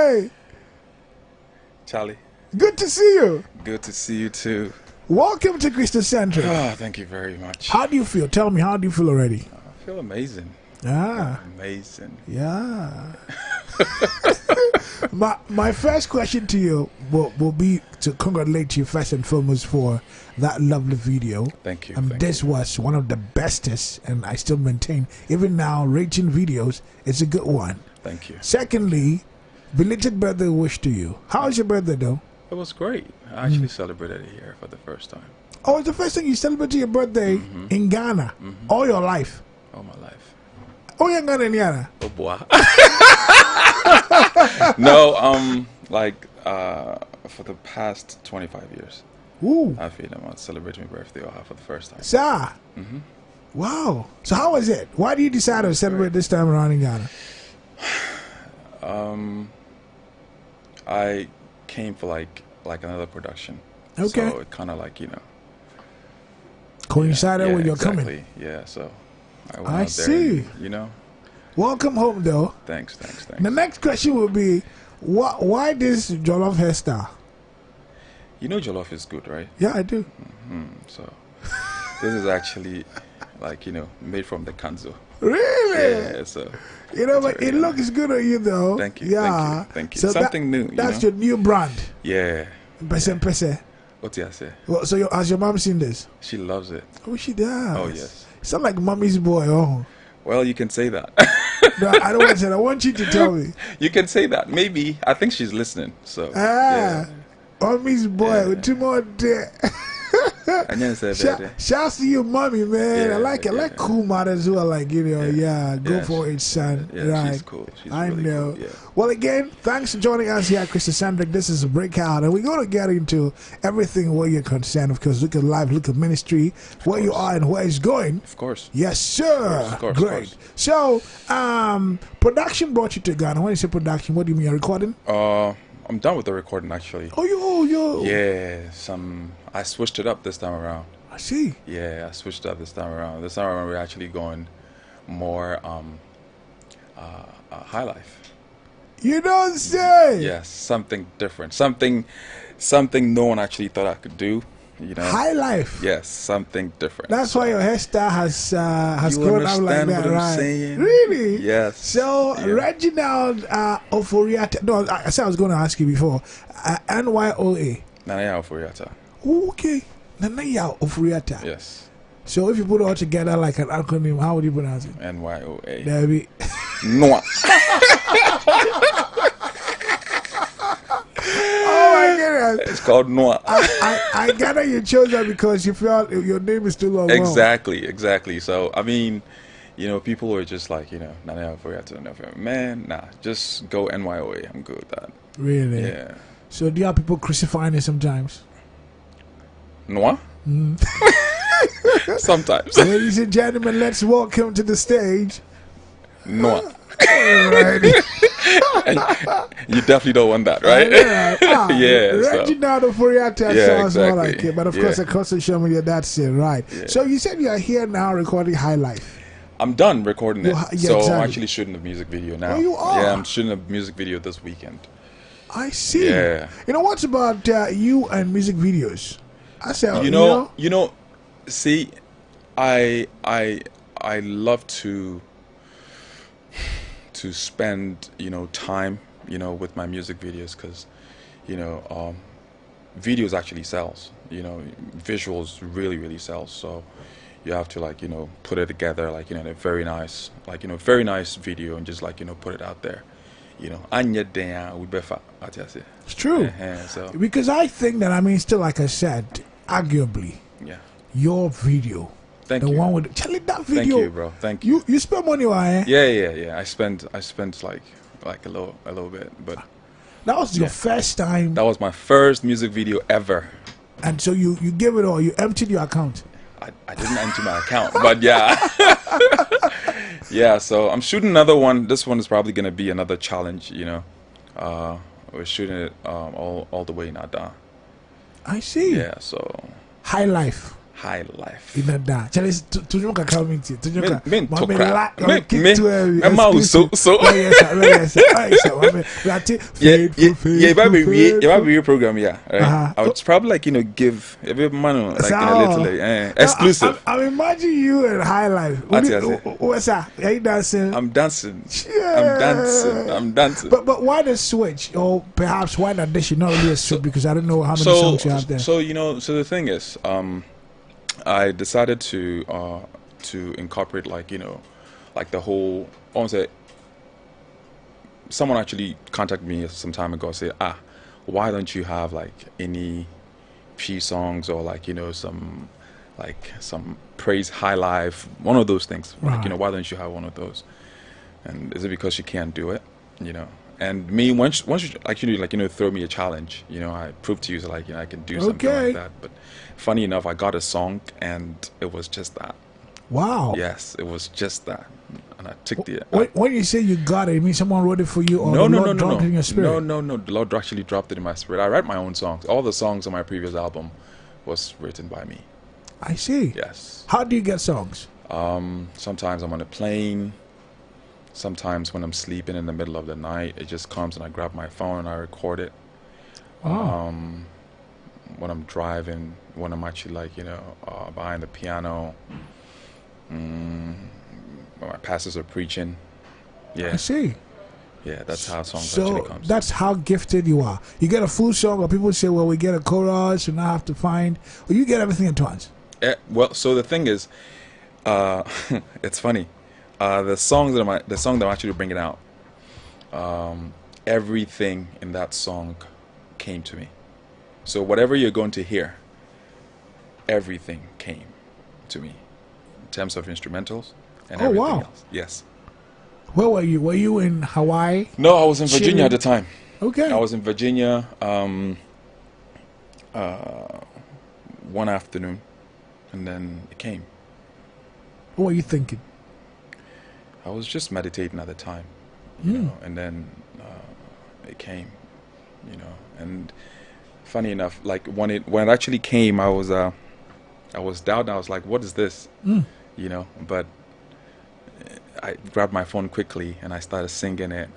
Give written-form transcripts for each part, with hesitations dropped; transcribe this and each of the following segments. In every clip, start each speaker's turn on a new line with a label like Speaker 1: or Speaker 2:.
Speaker 1: Hey,
Speaker 2: Charlie.
Speaker 1: good to see you.
Speaker 2: Good to see you too.
Speaker 1: Welcome to Kristocentric.
Speaker 2: Oh, thank you very much.
Speaker 1: How do you feel? Tell me, how do you feel already?
Speaker 2: I feel amazing.
Speaker 1: Ah,
Speaker 2: Amazing.
Speaker 1: yeah. my first question to you will be to congratulate you first and foremost for that lovely video.
Speaker 2: Thank you.
Speaker 1: This was one of the bestest, and I still maintain, even now, rating videos, it's a good one.
Speaker 2: Thank you.
Speaker 1: Secondly, belated birthday wish to you. How was your birthday, though?
Speaker 2: It was great. I actually celebrated it here for the first time.
Speaker 1: Oh, it's the first time you celebrated your birthday in Ghana all your life.
Speaker 2: All my life.
Speaker 1: Oh, you're Ghana in Ghana.
Speaker 2: Oh boy. No, for the past 25 years,
Speaker 1: Ooh,
Speaker 2: I feel I'm celebrating my birthday for the first time.
Speaker 1: sir. Wow. So how was it? Why do you decide to celebrate this time around in Ghana?
Speaker 2: I came for like another production.
Speaker 1: Okay.
Speaker 2: So it kind of
Speaker 1: Coincided with your
Speaker 2: exactly.
Speaker 1: coming.
Speaker 2: Yeah, so I went
Speaker 1: I
Speaker 2: out there
Speaker 1: see.
Speaker 2: and,
Speaker 1: Welcome home, though.
Speaker 2: Thanks.
Speaker 1: The next question will be, why this Jollof hairstyle?
Speaker 2: You know Jollof is good, right?
Speaker 1: Yeah, I do.
Speaker 2: So this is actually made from the kanzo.
Speaker 1: Really?
Speaker 2: Yeah, so
Speaker 1: But it looks good on you, though.
Speaker 2: Thank you.
Speaker 1: Yeah.
Speaker 2: Thank you.
Speaker 1: So
Speaker 2: Something new.
Speaker 1: That's your new brand.
Speaker 2: Yeah.
Speaker 1: Pese.
Speaker 2: What do I say?
Speaker 1: Well, so has your mom seen this?
Speaker 2: She loves it.
Speaker 1: Oh, she does.
Speaker 2: Oh yes.
Speaker 1: Sound like mommy's boy. Oh.
Speaker 2: Well, you can say that.
Speaker 1: No, I don't want to say that. I want you to tell me.
Speaker 2: You can say that. Maybe. I think she's listening. So yeah.
Speaker 1: Mommy's boy with two more there.
Speaker 2: And then say that.
Speaker 1: Shouts to you, mommy, man.
Speaker 2: Yeah,
Speaker 1: I like it. I like cool mothers who are like, go for it, son.
Speaker 2: Yeah,
Speaker 1: right.
Speaker 2: she's cool. She's
Speaker 1: I
Speaker 2: really
Speaker 1: know.
Speaker 2: Cool. Yeah.
Speaker 1: Well, again, thanks for joining us here at Kristocentric. This is a breakout, and we're going to get into everything where you're concerned. Of course, look at life, look at ministry, where you are and where it's going.
Speaker 2: Of course.
Speaker 1: Yes, sir.
Speaker 2: Of course,
Speaker 1: Great. So, production brought you to Ghana. When you say production, what do you mean? You're recording?
Speaker 2: I'm done with the recording actually.
Speaker 1: Oh, you.
Speaker 2: Yeah, I switched it up this time around.
Speaker 1: I see.
Speaker 2: Yeah, I switched it up this time around. This time around we're actually going more high life.
Speaker 1: You don't say.
Speaker 2: Yes, something different. Something no one actually thought I could do.
Speaker 1: High life.
Speaker 2: Yes, something different.
Speaker 1: That's why your hairstyle has grown up like that,
Speaker 2: what
Speaker 1: right?
Speaker 2: I'm saying?
Speaker 1: Really?
Speaker 2: Yes.
Speaker 1: So Reginald, Ofori-Atta. No, I said I was going to ask you before. NYOA.
Speaker 2: Nanaya Ofori-Atta.
Speaker 1: Okay. Nanaya Ofori-Atta.
Speaker 2: Yes.
Speaker 1: So if you put it all together like an acronym, how would you pronounce it?
Speaker 2: NYOA.
Speaker 1: There be.
Speaker 2: Noah.
Speaker 1: Oh my goodness.
Speaker 2: It's called Noah.
Speaker 1: I gather you chose that because you felt your name is too long.
Speaker 2: Exactly. So I mean, people were just like, Nanaya Ofori-Atta. Man, nah, just go NYOA. I'm good with that.
Speaker 1: Really?
Speaker 2: Yeah.
Speaker 1: So do you have people crucifying it sometimes?
Speaker 2: Noah? Sometimes.
Speaker 1: Ladies and gentlemen, let's welcome to the stage
Speaker 2: Noah.
Speaker 1: Alrighty.
Speaker 2: You definitely don't want that, right? Yeah.
Speaker 1: Reginald Ofori-Atta sounds more like it, but of course, across social media, that's it, right?
Speaker 2: Yeah.
Speaker 1: So you said you are here now recording High Life.
Speaker 2: I'm done recording it, so
Speaker 1: exactly.
Speaker 2: I'm actually shooting a music video now.
Speaker 1: Oh, you are?
Speaker 2: Yeah, I'm shooting a music video this weekend.
Speaker 1: I see.
Speaker 2: Yeah.
Speaker 1: What's about you and music videos? I said,
Speaker 2: see, I love to spend time with my music videos because videos actually sells. Visuals really sells. So you have to put it together in a very nice very nice video and just put it out there.
Speaker 1: It's true.
Speaker 2: So
Speaker 1: because I think that still like I said, arguably, your video.
Speaker 2: Thank you.
Speaker 1: The one with Charlie, that video.
Speaker 2: Thank you, bro. Thank you.
Speaker 1: You spend money on it?
Speaker 2: Yeah. I spent like a little bit, but
Speaker 1: that was your first time.
Speaker 2: That was my first music video ever.
Speaker 1: And so you gave it all. You emptied your account.
Speaker 2: I didn't empty my account, but yeah. Yeah, so I'm shooting another one. This one is probably gonna be another challenge, we're shooting it all the way in Ada.
Speaker 1: I see.
Speaker 2: Yeah, so
Speaker 1: High Life.
Speaker 2: high life.
Speaker 1: In that. Charles, to you can come into to you can.
Speaker 2: Men to
Speaker 1: Me
Speaker 2: crap.
Speaker 1: like kick to
Speaker 2: Me mouse so.
Speaker 1: Yes,
Speaker 2: Yeah, if be your program, yeah, right. I would probably like give every man like a little exclusive.
Speaker 1: I'm imagine you in high life. What's that? Are you dancing?
Speaker 2: I'm dancing.
Speaker 1: Yeah.
Speaker 2: I'm dancing.
Speaker 1: But why the switch? Or perhaps why not this? Not really a switch because I don't know how many songs you have there.
Speaker 2: So so the thing is, I decided to incorporate like like the whole. I want to say, someone actually contacted me some time ago and said, why don't you have like any peace songs or like some praise high life, one of those things, right. Like why don't you have one of those? And is it because you can't do it? And me, once you throw me a challenge, I prove to you that I can do something like that. But funny enough, I got a song and it was just that.
Speaker 1: Wow.
Speaker 2: Yes, it was just that. And I took the.
Speaker 1: When you say you got it, it means someone wrote it for you, or
Speaker 2: no,
Speaker 1: dropped it in your spirit?
Speaker 2: No. The Lord actually dropped it in my spirit. I write my own songs. All the songs on my previous album was written by me.
Speaker 1: I see.
Speaker 2: Yes.
Speaker 1: How do you get songs?
Speaker 2: Sometimes I'm on a plane. Sometimes when I'm sleeping in the middle of the night, it just comes and I grab my phone and I record it.
Speaker 1: Oh.
Speaker 2: When I'm driving, when I'm actually behind the piano, when my pastors are preaching. Yeah.
Speaker 1: I see.
Speaker 2: Yeah, that's how songs actually come.
Speaker 1: That's how gifted you are. You get a full song, or people say, well, we get a chorus and I have to find, or you get everything at once.
Speaker 2: Well, so the thing is, it's funny. The song that I'm actually bringing out, everything in that song came to me. So whatever you're going to hear, everything came to me in terms of instrumentals and everything else. Yes.
Speaker 1: Where were you? Were you in Hawaii?
Speaker 2: No, I was in Virginia at the time.
Speaker 1: Okay.
Speaker 2: I was in Virginia one afternoon, and then it came.
Speaker 1: What were you thinking?
Speaker 2: I was just meditating at the time, you know, and then it came, and funny enough, like when it actually came, I was down. I was like, "What is this?" But I grabbed my phone quickly and I started singing it.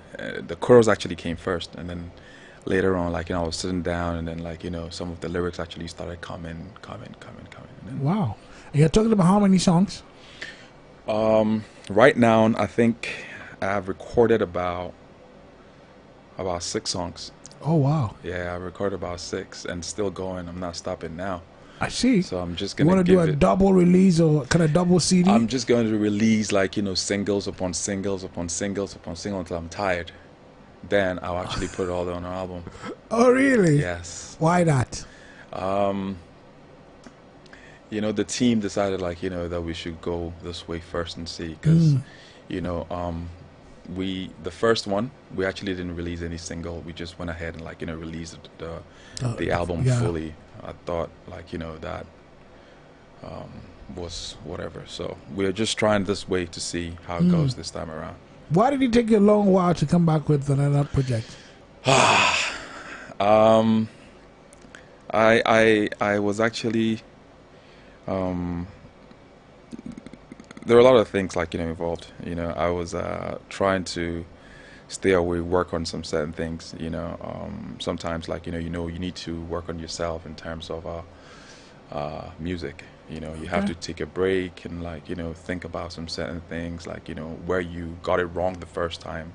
Speaker 2: The chorus actually came first, and then later on, I was sitting down, and then some of the lyrics actually started coming. And then,
Speaker 1: wow! And you're talking about how many songs?
Speaker 2: Right now, I think I've recorded about 6 songs.
Speaker 1: Oh wow!
Speaker 2: Yeah, I recorded about 6 and still going. I'm not stopping now.
Speaker 1: I see.
Speaker 2: So I'm just gonna.
Speaker 1: You want to do a double release or kind of double CD?
Speaker 2: I'm just going to release singles upon singles upon singles upon singles until I'm tired. Then I'll actually put it all on an album.
Speaker 1: Oh really?
Speaker 2: Yes.
Speaker 1: Why that?
Speaker 2: The team decided that we should go this way first and see, because the first one we actually didn't release any single. We just went ahead and released the album fully. I thought that was whatever. So we're just trying this way to see how it goes this time around.
Speaker 1: Why did it take you a long while to come back with another project?
Speaker 2: I was actually there were a lot of things involved. I was trying to stay away, work on some certain things. Sometimes you need to work on yourself in terms of music. You have to take a break and think about some certain things, where you got it wrong the first time.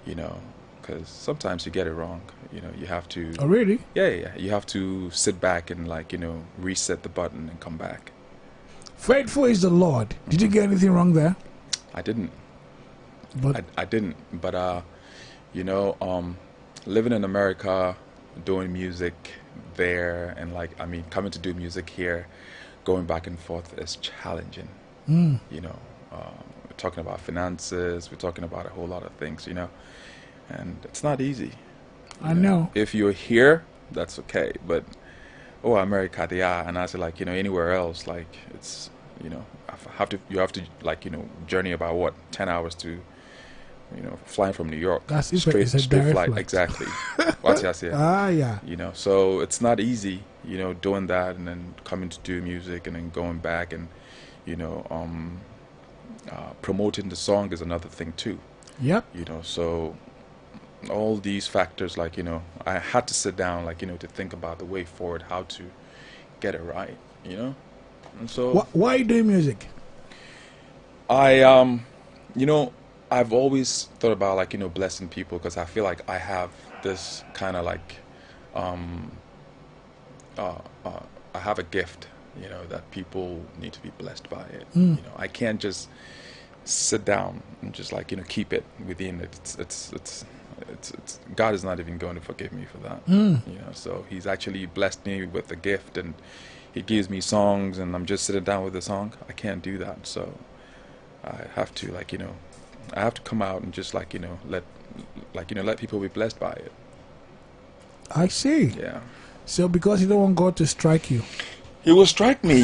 Speaker 2: Because sometimes you get it wrong. You have to.
Speaker 1: Oh really?
Speaker 2: Yeah. You have to sit back and reset the button and come back.
Speaker 1: Faithful is the Lord. Did you get anything wrong there?
Speaker 2: I didn't.
Speaker 1: But
Speaker 2: I didn't. But living in America, doing music there, and coming to do music here, going back and forth is challenging. We're talking about finances. We're talking about a whole lot of things. And it's not easy.
Speaker 1: I know.
Speaker 2: If you're here, that's okay. But America, yeah, and I say anywhere else, it's you have to journey about 10 hours to flying from New York.
Speaker 1: That's
Speaker 2: straight
Speaker 1: it's a direct
Speaker 2: flight.
Speaker 1: flight.
Speaker 2: Exactly. What's I say?
Speaker 1: Yeah.
Speaker 2: So it's not easy, doing that and then coming to do music and then going back and, promoting the song is another thing too.
Speaker 1: Yep.
Speaker 2: So all these factors, like, I had to sit down, like, to think about the way forward, how to get it right, And so
Speaker 1: why are you doing music?
Speaker 2: I've always thought about, like, blessing people, because I feel like I have this kind of like, I have a gift, that people need to be blessed by it. I can't just sit down and just, like, keep it within. It's God is not even going to forgive me for that. So He's actually blessed me with a gift, and He gives me songs, and I'm just sitting down with the song. I can't do that, so I have to, like, I have to come out and just, like, let people be blessed by it.
Speaker 1: I see.
Speaker 2: Yeah.
Speaker 1: So because you don't want God to strike you,
Speaker 2: He will strike me,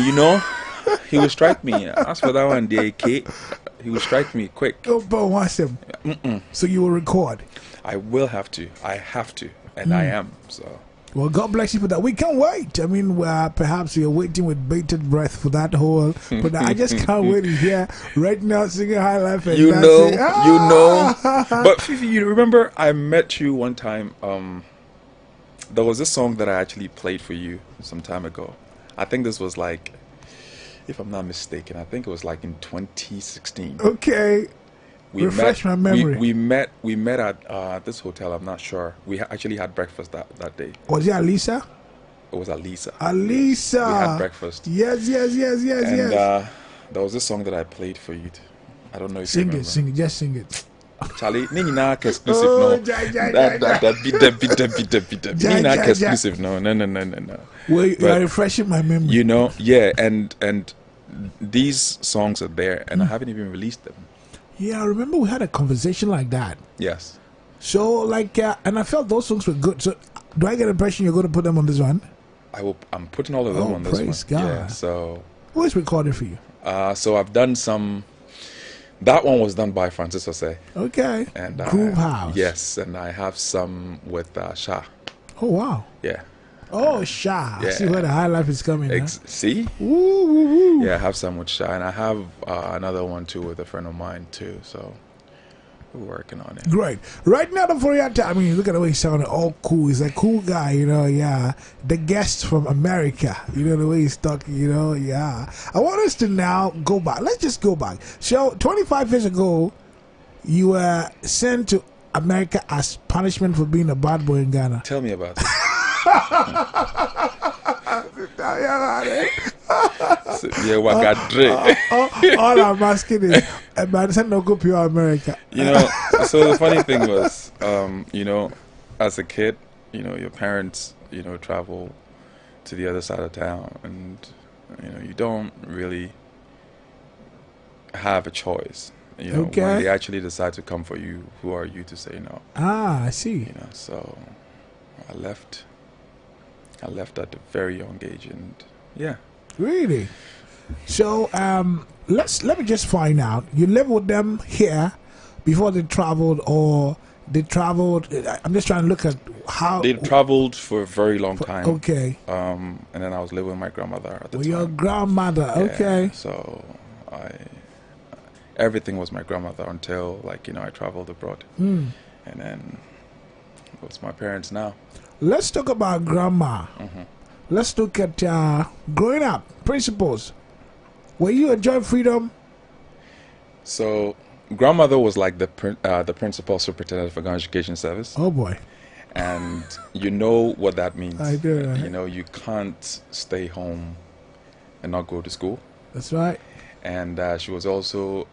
Speaker 2: He will strike me. As for that one, the AK, He will strike me quick.
Speaker 1: oh, but watch him. So you will record.
Speaker 2: I will have to. I have to, and I am. So.
Speaker 1: Well, God bless you for that. We can't wait. I mean, perhaps you're waiting with bated breath for that whole. But I just can't wait to hear Reginald singing High Life. And
Speaker 2: But Fifi, you remember I met you one time. There was this song that I actually played for you some time ago. I think this was like, if I'm not mistaken, I think it was like in 2016.
Speaker 1: Okay. Refresh my memory.
Speaker 2: We met at this hotel. I'm not sure. We actually had breakfast that day.
Speaker 1: Was it Alisa?
Speaker 2: It was Alisa.
Speaker 1: Alisa.
Speaker 2: We had breakfast.
Speaker 1: Yes.
Speaker 2: And there was this song that I played for you. I don't know if you remember.
Speaker 1: Sing it. Just sing it.
Speaker 2: Charlie, Nina exclusive no. That Nina exclusive no.
Speaker 1: Well, you are refreshing my memory.
Speaker 2: Yeah, and these songs are there, and I haven't even released them.
Speaker 1: Yeah, I remember we had a conversation like that.
Speaker 2: Yes.
Speaker 1: So, like, and I felt those songs were good. So, do I get the impression you're going to put them on this one?
Speaker 2: I'm putting all of them on this one.
Speaker 1: Praise God.
Speaker 2: Yeah, so.
Speaker 1: Who is recording for you?
Speaker 2: So I've done some. That one was done by Francis Ose.
Speaker 1: Okay.
Speaker 2: And
Speaker 1: Groove House.
Speaker 2: Yes, and I have some with Shah.
Speaker 1: Oh, wow.
Speaker 2: Yeah.
Speaker 1: Oh, Shah.
Speaker 2: Yeah.
Speaker 1: See where the high life is coming.
Speaker 2: See?
Speaker 1: Woo.
Speaker 2: Yeah, I have some with Shah, and I have another one too with a friend of mine too. So we're working on it.
Speaker 1: Great. Right now, the Ofori-Atta, I mean, look at the way he sounded all cool. He's a cool guy, yeah. The guest from America, the way he's talking, yeah. I want us to now go back. Let's just go back. So, 25 years ago, you were sent to America as punishment for being a bad boy in Ghana.
Speaker 2: Tell me about it.
Speaker 1: All I'm asking is, man, send no go pure America.
Speaker 2: So the funny thing was, as a kid, your parents, travel to the other side of town, and you don't really have a choice. When they actually decide to come for you, who are you to say no?
Speaker 1: I see.
Speaker 2: So I left at a very young age, and yeah.
Speaker 1: Really? So let me just find out. You lived with them here before they traveled, or they traveled? I'm just trying to look at how
Speaker 2: they traveled for a very long time.
Speaker 1: Okay.
Speaker 2: And then I was living with my grandmother at the time.
Speaker 1: Your grandmother.
Speaker 2: Yeah,
Speaker 1: okay.
Speaker 2: So everything was my grandmother until I traveled abroad, and then it was my parents now.
Speaker 1: Let's talk about grandma. Let's look at growing up, principles. Were you enjoying freedom?
Speaker 2: So, grandmother was like the principal superintendent for Ghana Education Service.
Speaker 1: Oh boy!
Speaker 2: And you know what that means.
Speaker 1: I do.
Speaker 2: You can't stay home and not go to school.
Speaker 1: That's right.
Speaker 2: And she was also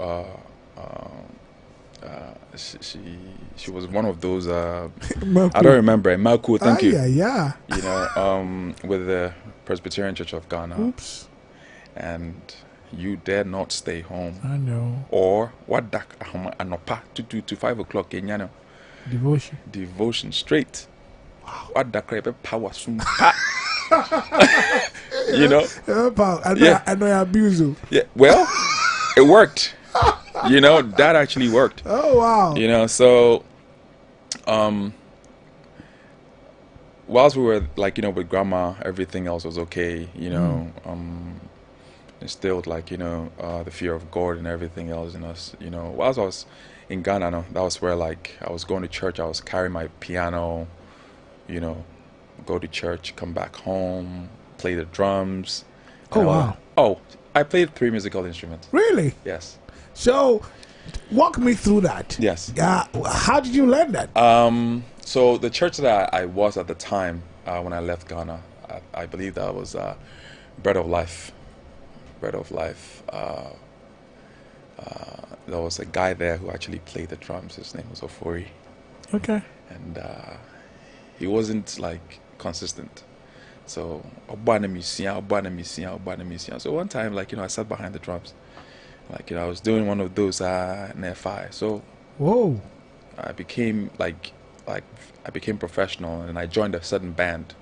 Speaker 2: she was one of those I don't remember Malku, thank you.
Speaker 1: Yeah.
Speaker 2: With the Presbyterian Church of Ghana.
Speaker 1: Oops.
Speaker 2: And you dare not stay home.
Speaker 1: I know.
Speaker 2: Or what dak anopa to 5 o'clock in devotion straight. Wow. What dak power soon.
Speaker 1: I know you abuse you.
Speaker 2: Yeah. Well, it worked. You know, that actually worked.
Speaker 1: Oh wow.
Speaker 2: You know, so whilst we were like, you know, with grandma, everything else was okay. You know, instilled like, you know, the fear of God and everything else in us. You know, whilst I was in Ghana, no, that was where like I was going to church. I was carrying my piano. You know, go to church, come back home, play the drums.
Speaker 1: Oh wow.
Speaker 2: Oh, I played 3 musical instruments.
Speaker 1: Really?
Speaker 2: Yes.
Speaker 1: So, walk me through that.
Speaker 2: Yes.
Speaker 1: How did you learn that?
Speaker 2: So the church that I was at the time when I left Ghana, I believe that was Bread of Life. Bread of Life. There was a guy there who actually played the drums. His name was Ofori.
Speaker 1: Okay.
Speaker 2: And he wasn't like consistent. So so one time, like, you know, I sat behind the drums. Like, you know, I was doing one of those NFI. So
Speaker 1: whoa.
Speaker 2: I became I became professional, and I joined a certain band.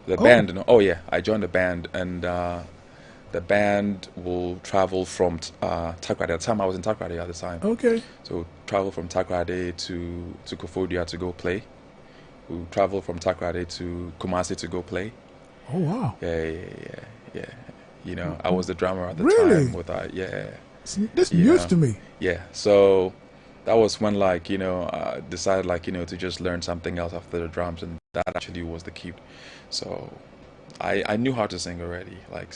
Speaker 2: The
Speaker 1: Oh.
Speaker 2: band, you know, I joined the band, and the band will travel from Takrady. At the time, I was in Takrady at the time.
Speaker 1: Okay.
Speaker 2: So travel from Takrady to Ofori-Atta to go play. We travel from Takrady to Kumasi to go play.
Speaker 1: Oh wow.
Speaker 2: Yeah. You know, I was the drummer at the
Speaker 1: Really?
Speaker 2: time with
Speaker 1: This
Speaker 2: You
Speaker 1: news
Speaker 2: know.
Speaker 1: to me.
Speaker 2: Yeah. So that was when, like, you know, I decided, like, you know, to just learn something else after the drums, and that actually was the key. So I knew how to sing already. Like,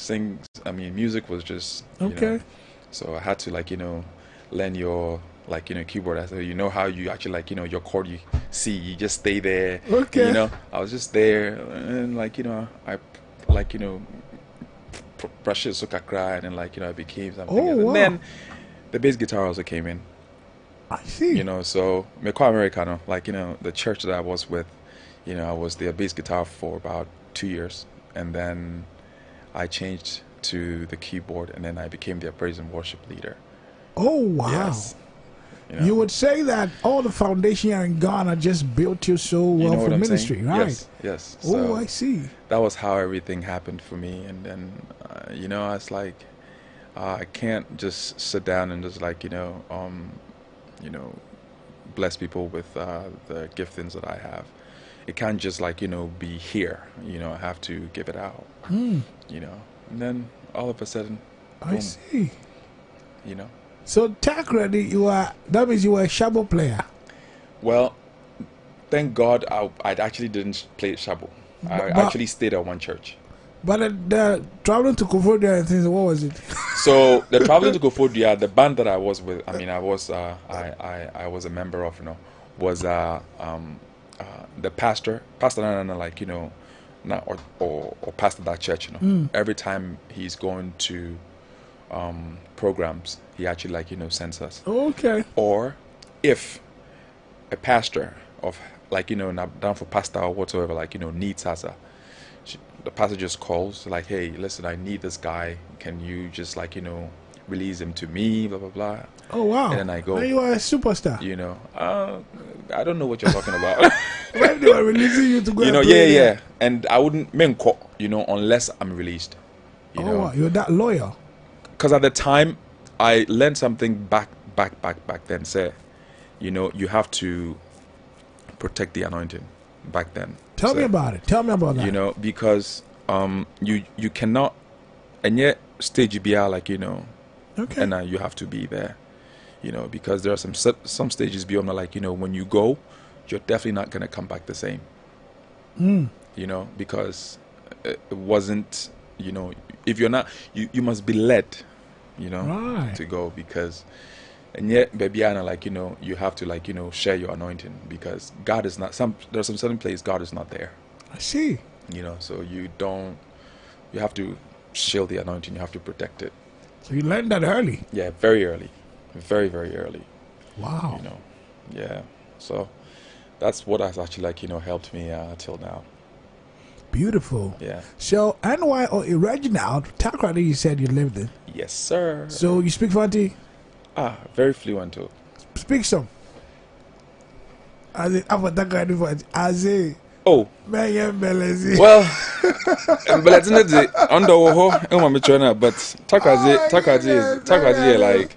Speaker 2: music was just, you
Speaker 1: Okay.
Speaker 2: know, so I had to, like, you know, learn your, like, you know, keyboard. So you know how you actually, like, you know, your chord you see, you just stay there.
Speaker 1: Okay.
Speaker 2: You know, I was just there, and, like, you know, I, like, you know, brushes so kakra, and then, like, you know, I became something
Speaker 1: Oh,
Speaker 2: else.
Speaker 1: wow.
Speaker 2: And then the bass guitar also came in.
Speaker 1: I see.
Speaker 2: You know, so Meko Americano, like, you know, the church that I was with, you know, I was their bass guitar for about 2 years, and then I changed to the keyboard, and then I became their praise and worship leader.
Speaker 1: Oh wow.
Speaker 2: Yes.
Speaker 1: You would say that all the foundation here in Ghana just built you so well
Speaker 2: you know
Speaker 1: for
Speaker 2: what I'm
Speaker 1: ministry,
Speaker 2: saying?
Speaker 1: right?
Speaker 2: Yes.
Speaker 1: Oh,
Speaker 2: So
Speaker 1: I see.
Speaker 2: that was how everything happened for me, and then you know, I was like, I can't just sit down and just, like, you know, bless people with the giftings that I have. It can't just, like, you know, be here. You know, I have to give it out. You know, and then all of a sudden,
Speaker 1: I
Speaker 2: boom,
Speaker 1: see.
Speaker 2: you know.
Speaker 1: So Takrady, that means you were a shabo player.
Speaker 2: Well, thank God I actually didn't play Shabo. I
Speaker 1: But-
Speaker 2: actually stayed at one church.
Speaker 1: But the traveling to Kofodia and things, what was it?
Speaker 2: So the traveling to Ofori-Atta, the band that I was with, I mean, I was a member of, you know, was the pastor, like, you know, not or pastor that church, you know. Every time he's going to programs, he actually, like, you know, sends us.
Speaker 1: Okay.
Speaker 2: Or if a pastor of, like, you know, not down for pastor or whatsoever, like, you know, needs us, the pastor just calls, like, hey, listen, I need this guy. Can you just, like, you know, release him to me, blah, blah, blah.
Speaker 1: Oh wow.
Speaker 2: And then I go,
Speaker 1: Now you are a superstar.
Speaker 2: you know, I don't know what you're talking about.
Speaker 1: When they were releasing you to go
Speaker 2: You
Speaker 1: and
Speaker 2: know,
Speaker 1: play
Speaker 2: yeah.
Speaker 1: there.
Speaker 2: And I wouldn't menko, you know, unless I'm released. You
Speaker 1: Oh
Speaker 2: know,
Speaker 1: wow, you're that loyal.
Speaker 2: because at the time I learned something back then. Say, you know, you have to protect the anointing back then.
Speaker 1: Tell me about it. Tell me about that.
Speaker 2: You know, because you cannot, and yet stage BR, like, you know,
Speaker 1: Okay.
Speaker 2: and you have to be there. You know, because there are some stages beyond, like, you know, when you go, you're definitely not gonna come back the same. You know, because it wasn't, you know, if you're not, you must be led, you know,
Speaker 1: Right.
Speaker 2: to go, because, and yet, baby Anna, like, you know, you have to, like, you know, share your anointing, because God is not, there's some certain place God is not there,
Speaker 1: I see.
Speaker 2: you know, so you have to shield the anointing, you have to protect it.
Speaker 1: So you learned that early.
Speaker 2: Yeah, very early, very, very early,
Speaker 1: Wow.
Speaker 2: you know, yeah, so that's what has actually, like, you know, helped me till now.
Speaker 1: Beautiful.
Speaker 2: Yeah.
Speaker 1: So NY or Reginald, Takrady, you said you lived in.
Speaker 2: Yes, sir.
Speaker 1: So you speak Fanti?
Speaker 2: Very fluent too.
Speaker 1: Speak some. As it after Takrady Fanti. As it
Speaker 2: Oh,
Speaker 1: man, yeah, Belezi.
Speaker 2: well, but it's not the under but Takrady, like,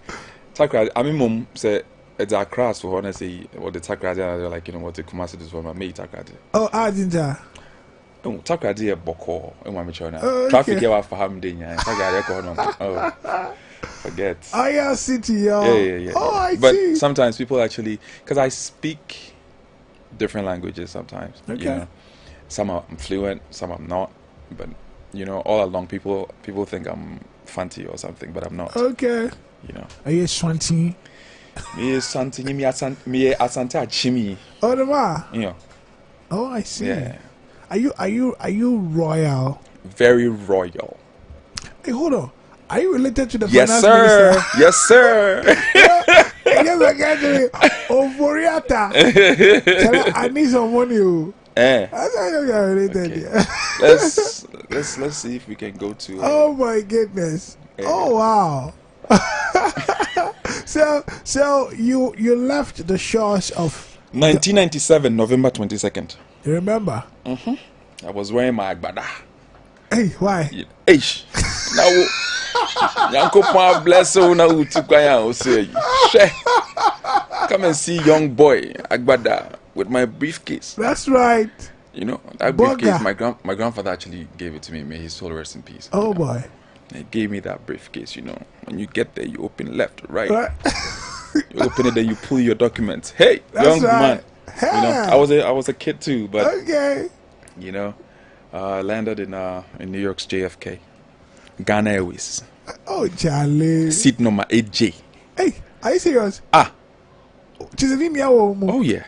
Speaker 2: Takra, I mean, mum said it's a cross for honestly. What the Takra, they're like, what the Kumasi is for my mate Takra.
Speaker 1: Oh, Argentina.
Speaker 2: Oh, Takra, dear Boko, and one Michona.
Speaker 1: Okay.
Speaker 2: Traffic ever for ham dinner. Takra, record. Oh, forget.
Speaker 1: Oh, yeah, city, yo.
Speaker 2: Yeah.
Speaker 1: Oh, I
Speaker 2: but
Speaker 1: see.
Speaker 2: sometimes people actually, because I speak different languages sometimes.
Speaker 1: Okay.
Speaker 2: Some I'm fluent, some I'm not. But all along, people think I'm fancy or something, but I'm not.
Speaker 1: Okay. Are you Swanty?
Speaker 2: Me asante achimi.
Speaker 1: Oh, the ma. Oh, I see.
Speaker 2: Yeah.
Speaker 1: Are you royal?
Speaker 2: Very royal.
Speaker 1: Hey, hold on. Are you related to the
Speaker 2: Yes,
Speaker 1: finance
Speaker 2: sir.
Speaker 1: minister?
Speaker 2: Yes, sir.
Speaker 1: Yes, I get it. Ofori-Atta. I need some money. That's how you're related.
Speaker 2: Okay. Let's see if we can go to.
Speaker 1: Oh my goodness. Oh wow. So you left the shores of
Speaker 2: 1997, November 22nd.
Speaker 1: You remember?
Speaker 2: I was wearing my agbada.
Speaker 1: Hey, why?
Speaker 2: Hey, now, Yanko Pa bless you now to Kaya say, come and see young boy agbada with my briefcase.
Speaker 1: That's right.
Speaker 2: That briefcase. My grandfather actually gave it to me. May his soul rest in peace.
Speaker 1: Oh boy.
Speaker 2: He gave me that briefcase. When you get there, you open left, right. You open it, then you pull your documents. Hey,
Speaker 1: that's
Speaker 2: young
Speaker 1: right.
Speaker 2: man. I was a kid too, but
Speaker 1: okay.
Speaker 2: Landed in New York's JFK, Ghana Airways.
Speaker 1: Oh, Charlie.
Speaker 2: Seat number 8J.
Speaker 1: Hey, are you serious?
Speaker 2: Oh yeah.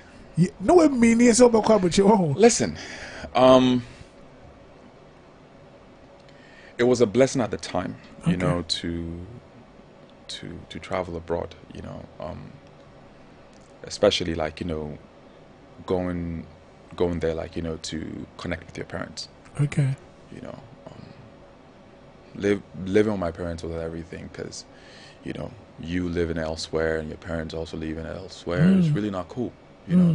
Speaker 1: No way, meaning so much.
Speaker 2: Listen, it was a blessing at the time, to travel abroad, especially like, going there, like, to connect with your parents.
Speaker 1: Okay.
Speaker 2: Living with my parents was everything, because, you living elsewhere and your parents also living elsewhere is really not cool,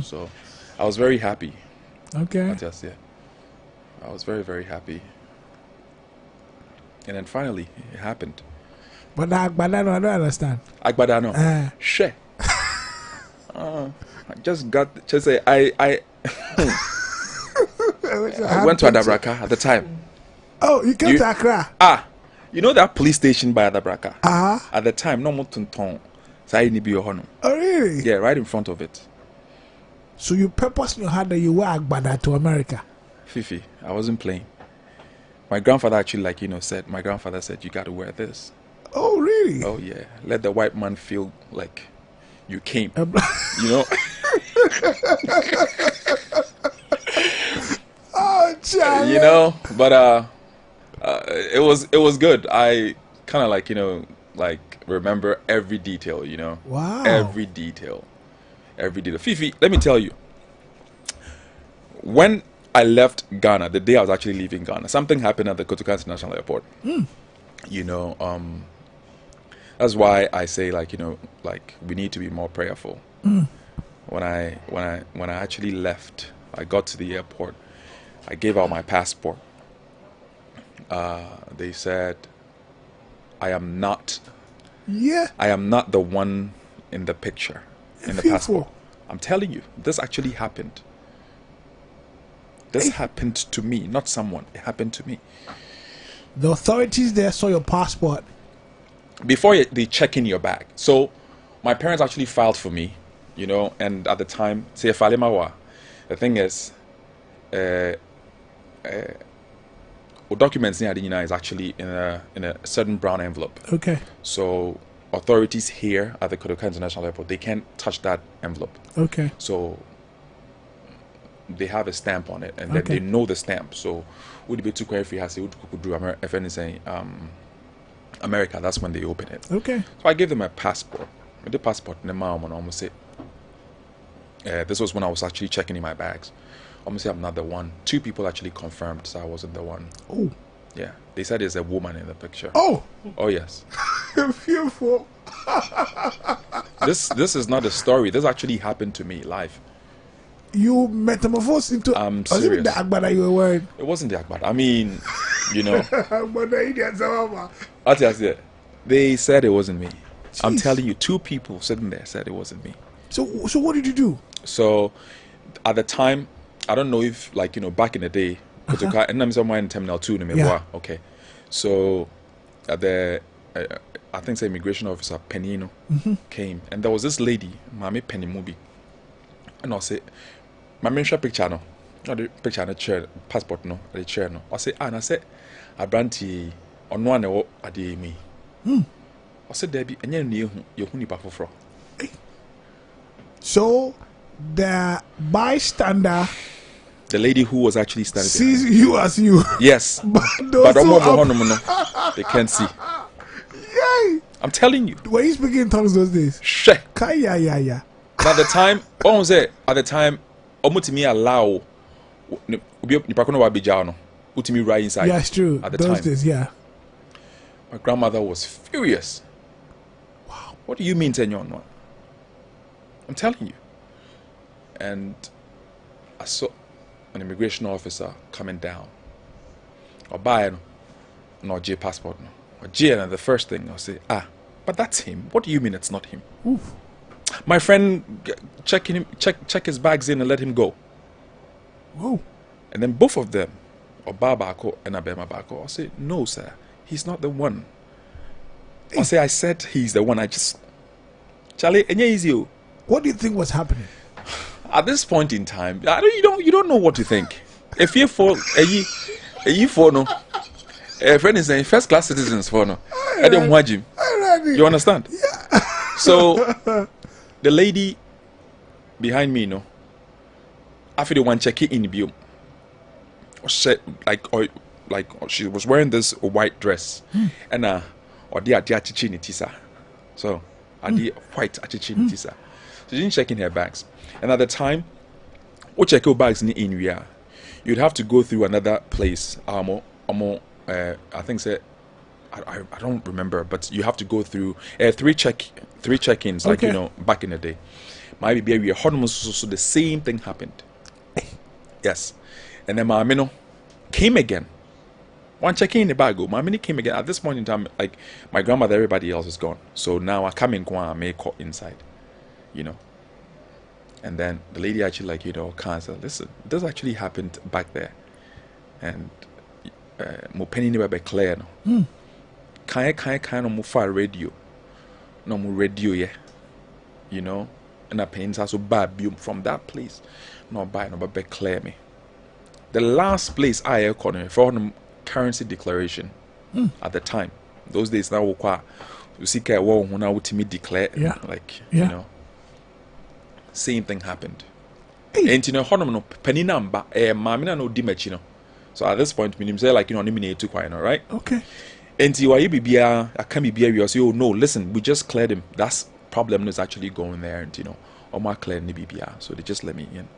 Speaker 2: so I was very happy.
Speaker 1: Okay.
Speaker 2: I was very, very happy. And then finally, it happened.
Speaker 1: But Agbada, no, I don't understand.
Speaker 2: Agbada, no. Shit. I just got to say, I went to Adabraka at the time.
Speaker 1: Oh, you came to Accra?
Speaker 2: That police station by Adabraka?
Speaker 1: Uh-huh.
Speaker 2: At the time, no more Tunton.
Speaker 1: Oh, really?
Speaker 2: Yeah, right in front of it.
Speaker 1: So you purposely had that you were Agbada to America?
Speaker 2: Fifi, I wasn't playing. My grandfather actually, said, you got to wear this.
Speaker 1: Oh, really?
Speaker 2: Oh, yeah. Let the white man feel like you came.
Speaker 1: Oh, Charlie.
Speaker 2: But it was good. I kind of remember every detail,
Speaker 1: Wow.
Speaker 2: Every detail. Fifi, let me tell you. When I left Ghana, the day I was actually leaving Ghana, something happened at the Kotoka International Airport. That's why I say, we need to be more prayerful. When I actually left, I got to the airport. I gave out my passport. They said, I am not the one in the picture, in the passport. I'm telling you, this actually happened. This happened to me, not someone. It happened to me.
Speaker 1: The authorities there saw your passport.
Speaker 2: Before they check in your bag. So my parents actually filed for me, and at the time, the thing is, documents is actually in a certain brown envelope.
Speaker 1: Okay.
Speaker 2: So authorities here at the Kotoka International Airport, they can't touch that envelope.
Speaker 1: Okay.
Speaker 2: So they have a stamp on it, and then they know the stamp. So would be too quick if you have if anything America, that's when they open it.
Speaker 1: Okay.
Speaker 2: So I gave them a passport. With the passport, the mom and almost say, this was when I was actually checking in my bags. Almost say I'm not the one. 2 people actually confirmed, so I wasn't the one.
Speaker 1: Oh.
Speaker 2: Yeah. They said there's a woman in the picture.
Speaker 1: Oh.
Speaker 2: Oh yes.
Speaker 1: Beautiful.
Speaker 2: This is not a story. This actually happened to me live.
Speaker 1: You metamorphosed into.
Speaker 2: I'm serious.
Speaker 1: Was it the Agbada you were wearing?
Speaker 2: It wasn't the Agbada. I mean,
Speaker 1: Agbada Indian Zawama.
Speaker 2: They said it wasn't me. I'm
Speaker 1: Jeez.
Speaker 2: telling you, 2 people sitting there said it wasn't me.
Speaker 1: So what did you do?
Speaker 2: So at the time, I don't know if, like, back in the day, and I'm somewhere in Terminal 2,
Speaker 1: Yeah.
Speaker 2: okay. So the I think the immigration officer Penino came, and there was this lady, Mami Penny Mubi, and I say, Mami show picture no, not the picture no chair passport no, the chair no. I say, and I said, Abranti on one ade me. I said, Debbie, and you nipa foforo.
Speaker 1: So the bystander
Speaker 2: The lady who was actually standing
Speaker 1: sees
Speaker 2: behind.
Speaker 1: you as you.
Speaker 2: Yes,
Speaker 1: but
Speaker 2: but
Speaker 1: also
Speaker 2: they can't see.
Speaker 1: Yay!
Speaker 2: I'm telling you.
Speaker 1: Were you speaking in tongues those days?
Speaker 2: Shit.
Speaker 1: Yeah.
Speaker 2: And at the time, Omutimi allow Nipakono Wabijano, Utimi right inside.
Speaker 1: Yeah, it's true.
Speaker 2: At the
Speaker 1: those
Speaker 2: time.
Speaker 1: days, yeah.
Speaker 2: My grandmother was furious.
Speaker 1: Wow.
Speaker 2: What do you mean, Tenyon? I'm telling you. And I saw an immigration officer coming down. Or buying no J passport. No. Or J, and the first thing I'll say, but that's him. What do you mean it's not him?
Speaker 1: Oof.
Speaker 2: My friend check his bags in and let him go.
Speaker 1: Whoa.
Speaker 2: And then both of them, or Babako and Abema Bako, I'll say, no, sir, he's not the one. I'll say, I said he's the one. Charlie, and easy.
Speaker 1: What do you think was happening?
Speaker 2: At this point in time, you don't know what to think. If you for no, a friend is saying first class citizens for no, I don't watch him. You understand? Yeah. So the lady behind me, after the one checking in the said like she was wearing this white dress and or the achichini tisa. So the white achichini tisa. She didn't check in her bags. And at the time, we check your bags in India, you'd have to go through another place. I think say I don't remember, but you have to go through 3 check-ins, like back in the day. Maybe be a so the same thing happened. Yes. And then my came again. One check in the bag, my came again. At this point in time, like my grandmother, everybody else is gone. So now I come in and make call inside. And then the lady actually cancer. Listen, this actually happened back there. And mo penny never be clear no. Kind of mo far radio. No mo radio yeah. And I pains also bad from that place. No buy no be clear me. The last place I economy for currency declaration at the time. Those days now you see when I would me declare same thing happened. And penny number mamina no dimachino. So at this point, say nominate to quite right?
Speaker 1: Okay.
Speaker 2: And I can be we say, oh no, listen, we just cleared him. That's problem is actually going there, and or my clear BBR. So they just let me in.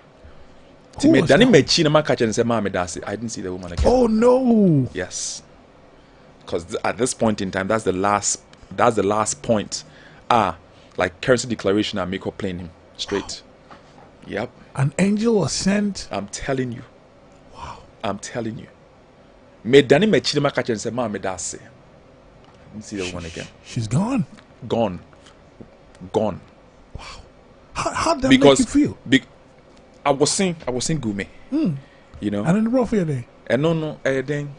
Speaker 2: I didn't see the woman again.
Speaker 1: Oh no.
Speaker 2: Yes. Because at this point in time, that's the last point. Like currency declaration, I make up playing him straight. Yep.
Speaker 1: An angel was sent.
Speaker 2: I'm telling you.
Speaker 1: Wow.
Speaker 2: I'm telling you. Me Danny me chidema catch and say, "Mama, that's it." I didn't see the woman again.
Speaker 1: She's gone.
Speaker 2: Gone.
Speaker 1: Wow. How did that make you feel?
Speaker 2: I was saying Gume.
Speaker 1: And in the rough for your day.
Speaker 2: And no, then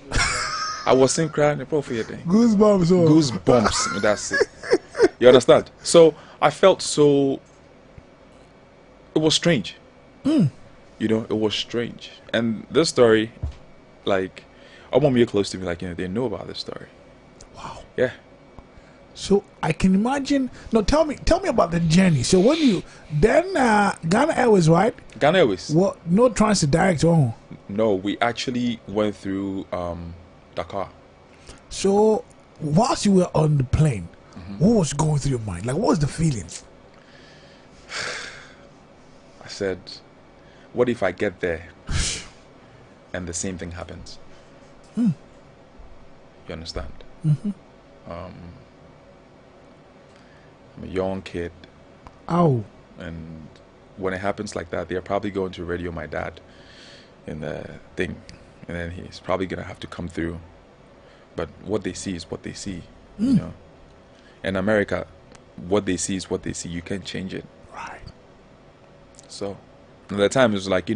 Speaker 2: I was saying crying the for your day.
Speaker 1: Goosebumps.
Speaker 2: Goosebumps. That's it. You understand? So I felt so. It was strange. It was strange. And this story, like, I want me close to me, like, they know about this story.
Speaker 1: Wow.
Speaker 2: Yeah.
Speaker 1: So I can imagine. No, tell me about the journey. So when you then Ghana Airways, right?
Speaker 2: Ghana Airways.
Speaker 1: What? No transit direct home.
Speaker 2: No, we actually went through Dakar.
Speaker 1: So whilst you were on the plane, what was going through your mind? Like, what was the feeling?
Speaker 2: I said, what if I get there and the same thing happens? You understand? I'm a young kid.
Speaker 1: Ow.
Speaker 2: And when it happens like that, they're probably going to radio my dad in the thing. And then he's probably going to have to come through. But what they see is what they see, In America, what they see is what they see. You can't change it.
Speaker 1: Right.
Speaker 2: So at the time it was like,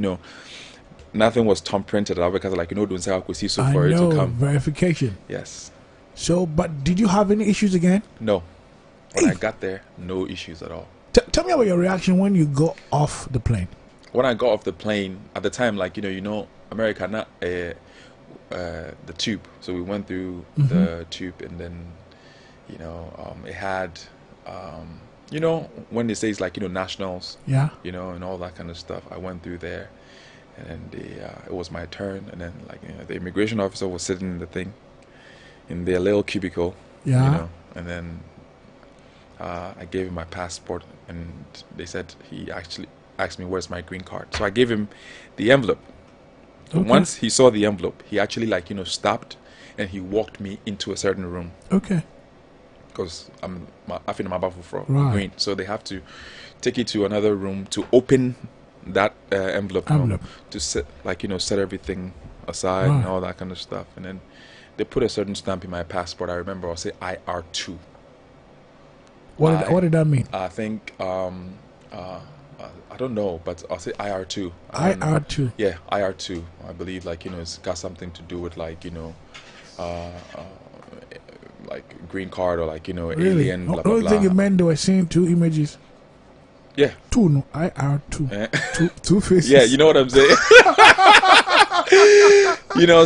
Speaker 2: nothing was thumbprinted out because like, don't say I could see so
Speaker 1: I
Speaker 2: for it
Speaker 1: know,
Speaker 2: to come.
Speaker 1: verification.
Speaker 2: Yes.
Speaker 1: So, but did you have any issues again?
Speaker 2: No. When I got there, no issues at all.
Speaker 1: Tell me about your reaction when you got off the plane.
Speaker 2: When I got off the plane, at the time, like, America, not the tube. So we went through the tube, and then, it had, when they say it's like, nationals,
Speaker 1: Yeah.
Speaker 2: and all that kind of stuff. I went through there, and then it was my turn, and then, like, the immigration officer was sitting in the thing, in their little cubicle,
Speaker 1: Yeah.
Speaker 2: and then I gave him my passport, and they said he actually asked me where's my green card. So I gave him the envelope.
Speaker 1: Okay.
Speaker 2: Once he saw the envelope, he actually stopped, and he walked me into a certain room.
Speaker 1: Okay.
Speaker 2: Because I think I'm about for
Speaker 1: Right.
Speaker 2: green, so they have to take you to another room to open that envelope to set set everything aside and all that kind of stuff, and then they put a certain stamp in my passport. I remember I'll say IR2.
Speaker 1: What did that mean?
Speaker 2: I think I don't know, but I'll say IR2.
Speaker 1: IR2.
Speaker 2: Yeah, IR2. I believe it's got something to do with like green card or
Speaker 1: Really?
Speaker 2: alien. Blah, blah,
Speaker 1: Only
Speaker 2: blah.
Speaker 1: thing it meant they were seeing two images.
Speaker 2: Yeah.
Speaker 1: Two, no. IR2. Two faces.
Speaker 2: Yeah, you know what I'm saying.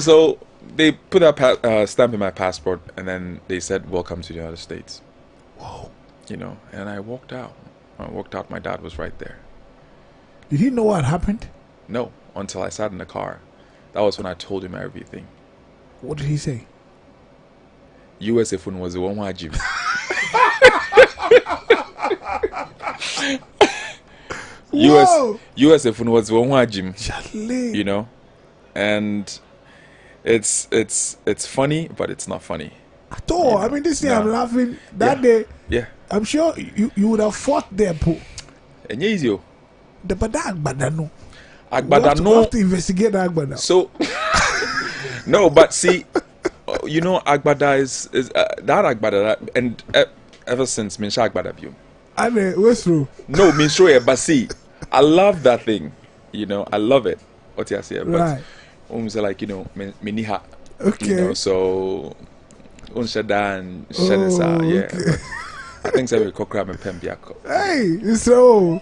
Speaker 2: So they put that stamp in my passport, and then they said, "Welcome to the United States."
Speaker 1: Whoa.
Speaker 2: And I walked out. My dad was right there.
Speaker 1: Did he know what happened?
Speaker 2: No, until I sat in the car. That was when I told him everything.
Speaker 1: What did he say?
Speaker 2: USA phone was the one who had Jim. USA phone was the one who had Jim.
Speaker 1: Charlie.
Speaker 2: And it's funny, but it's not funny.
Speaker 1: At all. I mean, this day I'm laughing. That day,
Speaker 2: yeah,
Speaker 1: I'm sure you would have fought there, po.
Speaker 2: And easy.
Speaker 1: But that Agbada no.
Speaker 2: Agbada
Speaker 1: We
Speaker 2: no.
Speaker 1: have to investigate that Agbada.
Speaker 2: So no, but see, Agbada is that Agbada, and ever since Minsha Agbada view.
Speaker 1: And what's through?
Speaker 2: No, Minsha, but see, I love that thing. I love it. What you say, but
Speaker 1: Right.
Speaker 2: Say like miniha.
Speaker 1: Okay.
Speaker 2: So unshada and shadisa, yeah.
Speaker 1: Okay.
Speaker 2: I think so. We kokra and pembiako.
Speaker 1: Hey, so.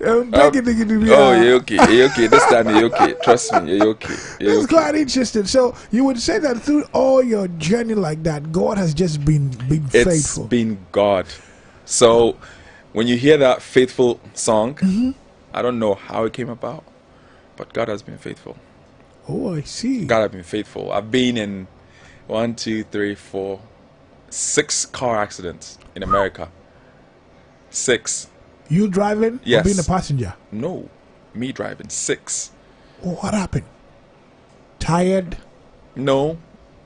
Speaker 1: I'm begging to get to be.
Speaker 2: Oh, you're okay. You're okay. This time you're okay. Trust me, you're okay.
Speaker 1: It's quite interesting. So you would say that through all your journey like that, God has just been faithful.
Speaker 2: It's been God. So when you hear that faithful song, I don't know how it came about, but God has been faithful.
Speaker 1: Oh, I see.
Speaker 2: God has been faithful. I've been in 6 car accidents in America. 6.
Speaker 1: You driving?
Speaker 2: Yes.
Speaker 1: Or being a passenger?
Speaker 2: No, me driving. 6.
Speaker 1: Oh, what happened? Tired?
Speaker 2: No,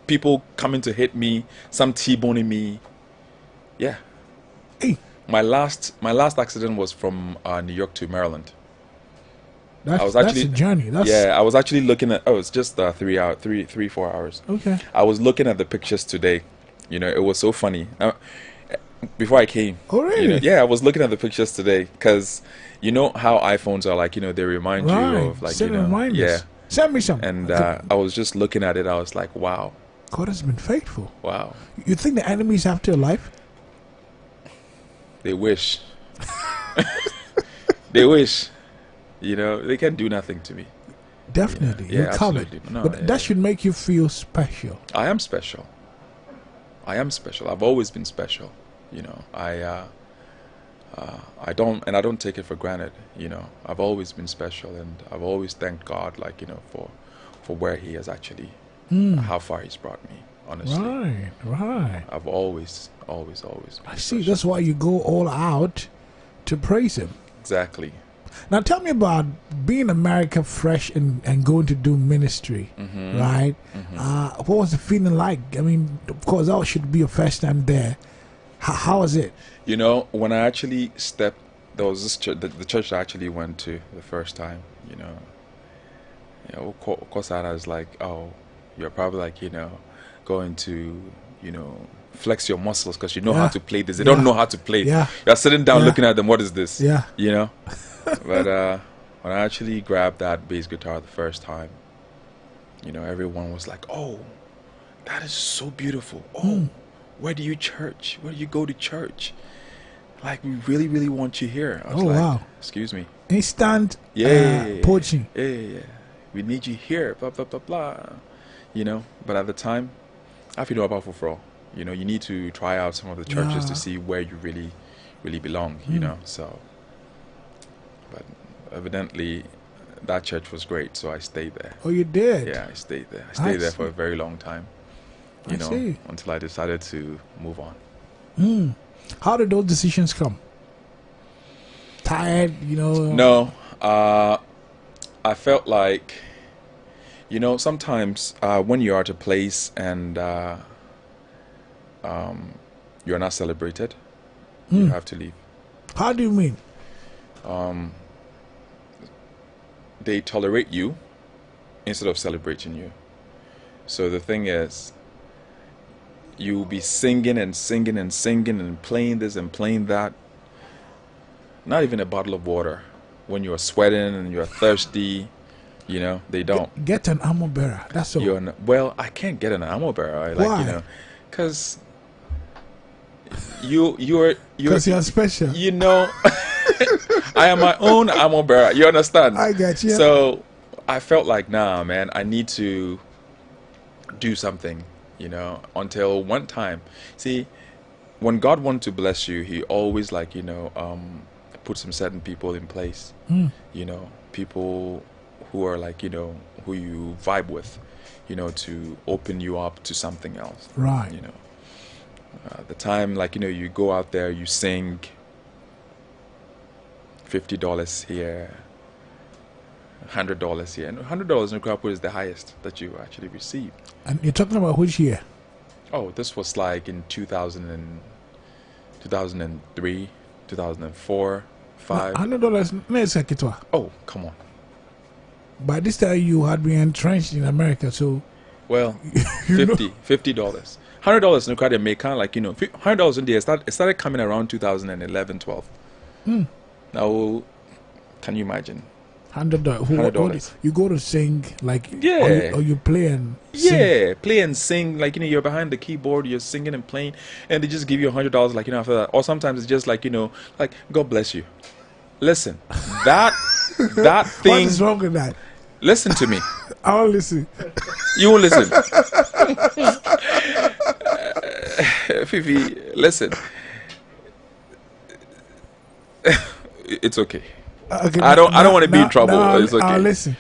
Speaker 2: people coming to hit me, some T-boning me. Yeah.
Speaker 1: Hey,
Speaker 2: My last accident was from New York to Maryland.
Speaker 1: that's a journey.
Speaker 2: I was actually looking at. Oh, it's just 3 hours, 4 hours.
Speaker 1: Okay.
Speaker 2: I was looking at the pictures today. It was so funny. Before I came.
Speaker 1: Oh, really?
Speaker 2: I was looking at the pictures today because how iPhones are like. They remind you of like
Speaker 1: Send reminders.
Speaker 2: Yeah.
Speaker 1: Send me some.
Speaker 2: And I was just looking at it. I was like, wow.
Speaker 1: God has been faithful.
Speaker 2: Wow.
Speaker 1: You think the enemy is after your life?
Speaker 2: They wish. They wish. They can do nothing to me.
Speaker 1: Definitely.
Speaker 2: Yeah,
Speaker 1: You're covered.
Speaker 2: absolutely. No,
Speaker 1: But that should make you feel special.
Speaker 2: I am special. I've always been special. I don't take it for granted. I've always been special, and I've always thanked God, for where He has actually, how far He's brought me. Honestly,
Speaker 1: Right.
Speaker 2: I've always been
Speaker 1: I see.
Speaker 2: special.
Speaker 1: That's why you go all out to praise Him.
Speaker 2: Exactly.
Speaker 1: Now tell me about being America fresh and going to do ministry, right? What was the feeling like? I mean, of course, that should be your first time there. How was it?
Speaker 2: When I actually stepped, there was this church, the church I actually went to the first time. Of course, I was like, oh, you're probably like, going to, flex your muscles because you know
Speaker 1: Yeah.
Speaker 2: how to play this. They
Speaker 1: Yeah.
Speaker 2: don't know how to play.
Speaker 1: Yeah.
Speaker 2: You're sitting down
Speaker 1: Yeah.
Speaker 2: looking at them. What is this?
Speaker 1: Yeah.
Speaker 2: But when I actually grabbed that bass guitar the first time, everyone was like, "Oh, that is so beautiful. Oh, where do you church? Where do you go to church? Like, we really, really want you here." I was like,
Speaker 1: wow.
Speaker 2: "Excuse me."
Speaker 1: Instant
Speaker 2: Yeah.
Speaker 1: poaching.
Speaker 2: Yeah. We need you here. Blah blah blah blah. But at the time, I feel about for you need to try out some of the churches to see where you really, really belong. So. But evidently, that church was great, so I stayed there.
Speaker 1: Oh, you did?
Speaker 2: Yeah, I stayed there. I stayed there for a very long time.
Speaker 1: See.
Speaker 2: Until I decided to move on.
Speaker 1: How did those decisions come? Tired,
Speaker 2: No, I felt like, sometimes when you're at a place and you're not celebrated, you have to leave.
Speaker 1: How do you mean?
Speaker 2: They tolerate you instead of celebrating you. So the thing is, you'll be singing and singing and singing and playing this and playing that. Not even a bottle of water. When you're sweating and you're thirsty, they don't.
Speaker 1: Get an armor bearer. That's all.
Speaker 2: Well, I can't get an armor bearer.
Speaker 1: Why?
Speaker 2: Because you're
Speaker 1: Because you're special.
Speaker 2: I am my own armor bearer. You understand?
Speaker 1: I get you.
Speaker 2: So I felt like, nah, man, I need to do something, until one time. See, when God wants to bless you, he always put some certain people in place, people who are who you vibe with, to open you up to something else.
Speaker 1: Right.
Speaker 2: The time, you go out there, you sing, $50 here, $100 here, and $100 in the crowd is the highest that you actually receive.
Speaker 1: And you're talking about which year?
Speaker 2: Oh, this was in 2003, 2004, 5.
Speaker 1: $100.
Speaker 2: Oh, come on.
Speaker 1: By this time you had been entrenched in America, so
Speaker 2: well, $50. $100 in the crowd may kind of $100 in there. It started coming around 2011, 12. Now, can you imagine?
Speaker 1: $100. You go to sing
Speaker 2: yeah,
Speaker 1: or you play and
Speaker 2: sing.
Speaker 1: Yeah,
Speaker 2: play and sing you're behind the keyboard, you're singing and playing, and they just give you $100 after that. Or sometimes it's just God bless you. Listen, that thing.
Speaker 1: What is wrong with that?
Speaker 2: Listen to me.
Speaker 1: I'll listen.
Speaker 2: You won't listen. Fifi, listen. It's okay.
Speaker 1: Okay,
Speaker 2: I don't want to be in trouble. It's okay.
Speaker 1: I'll listen.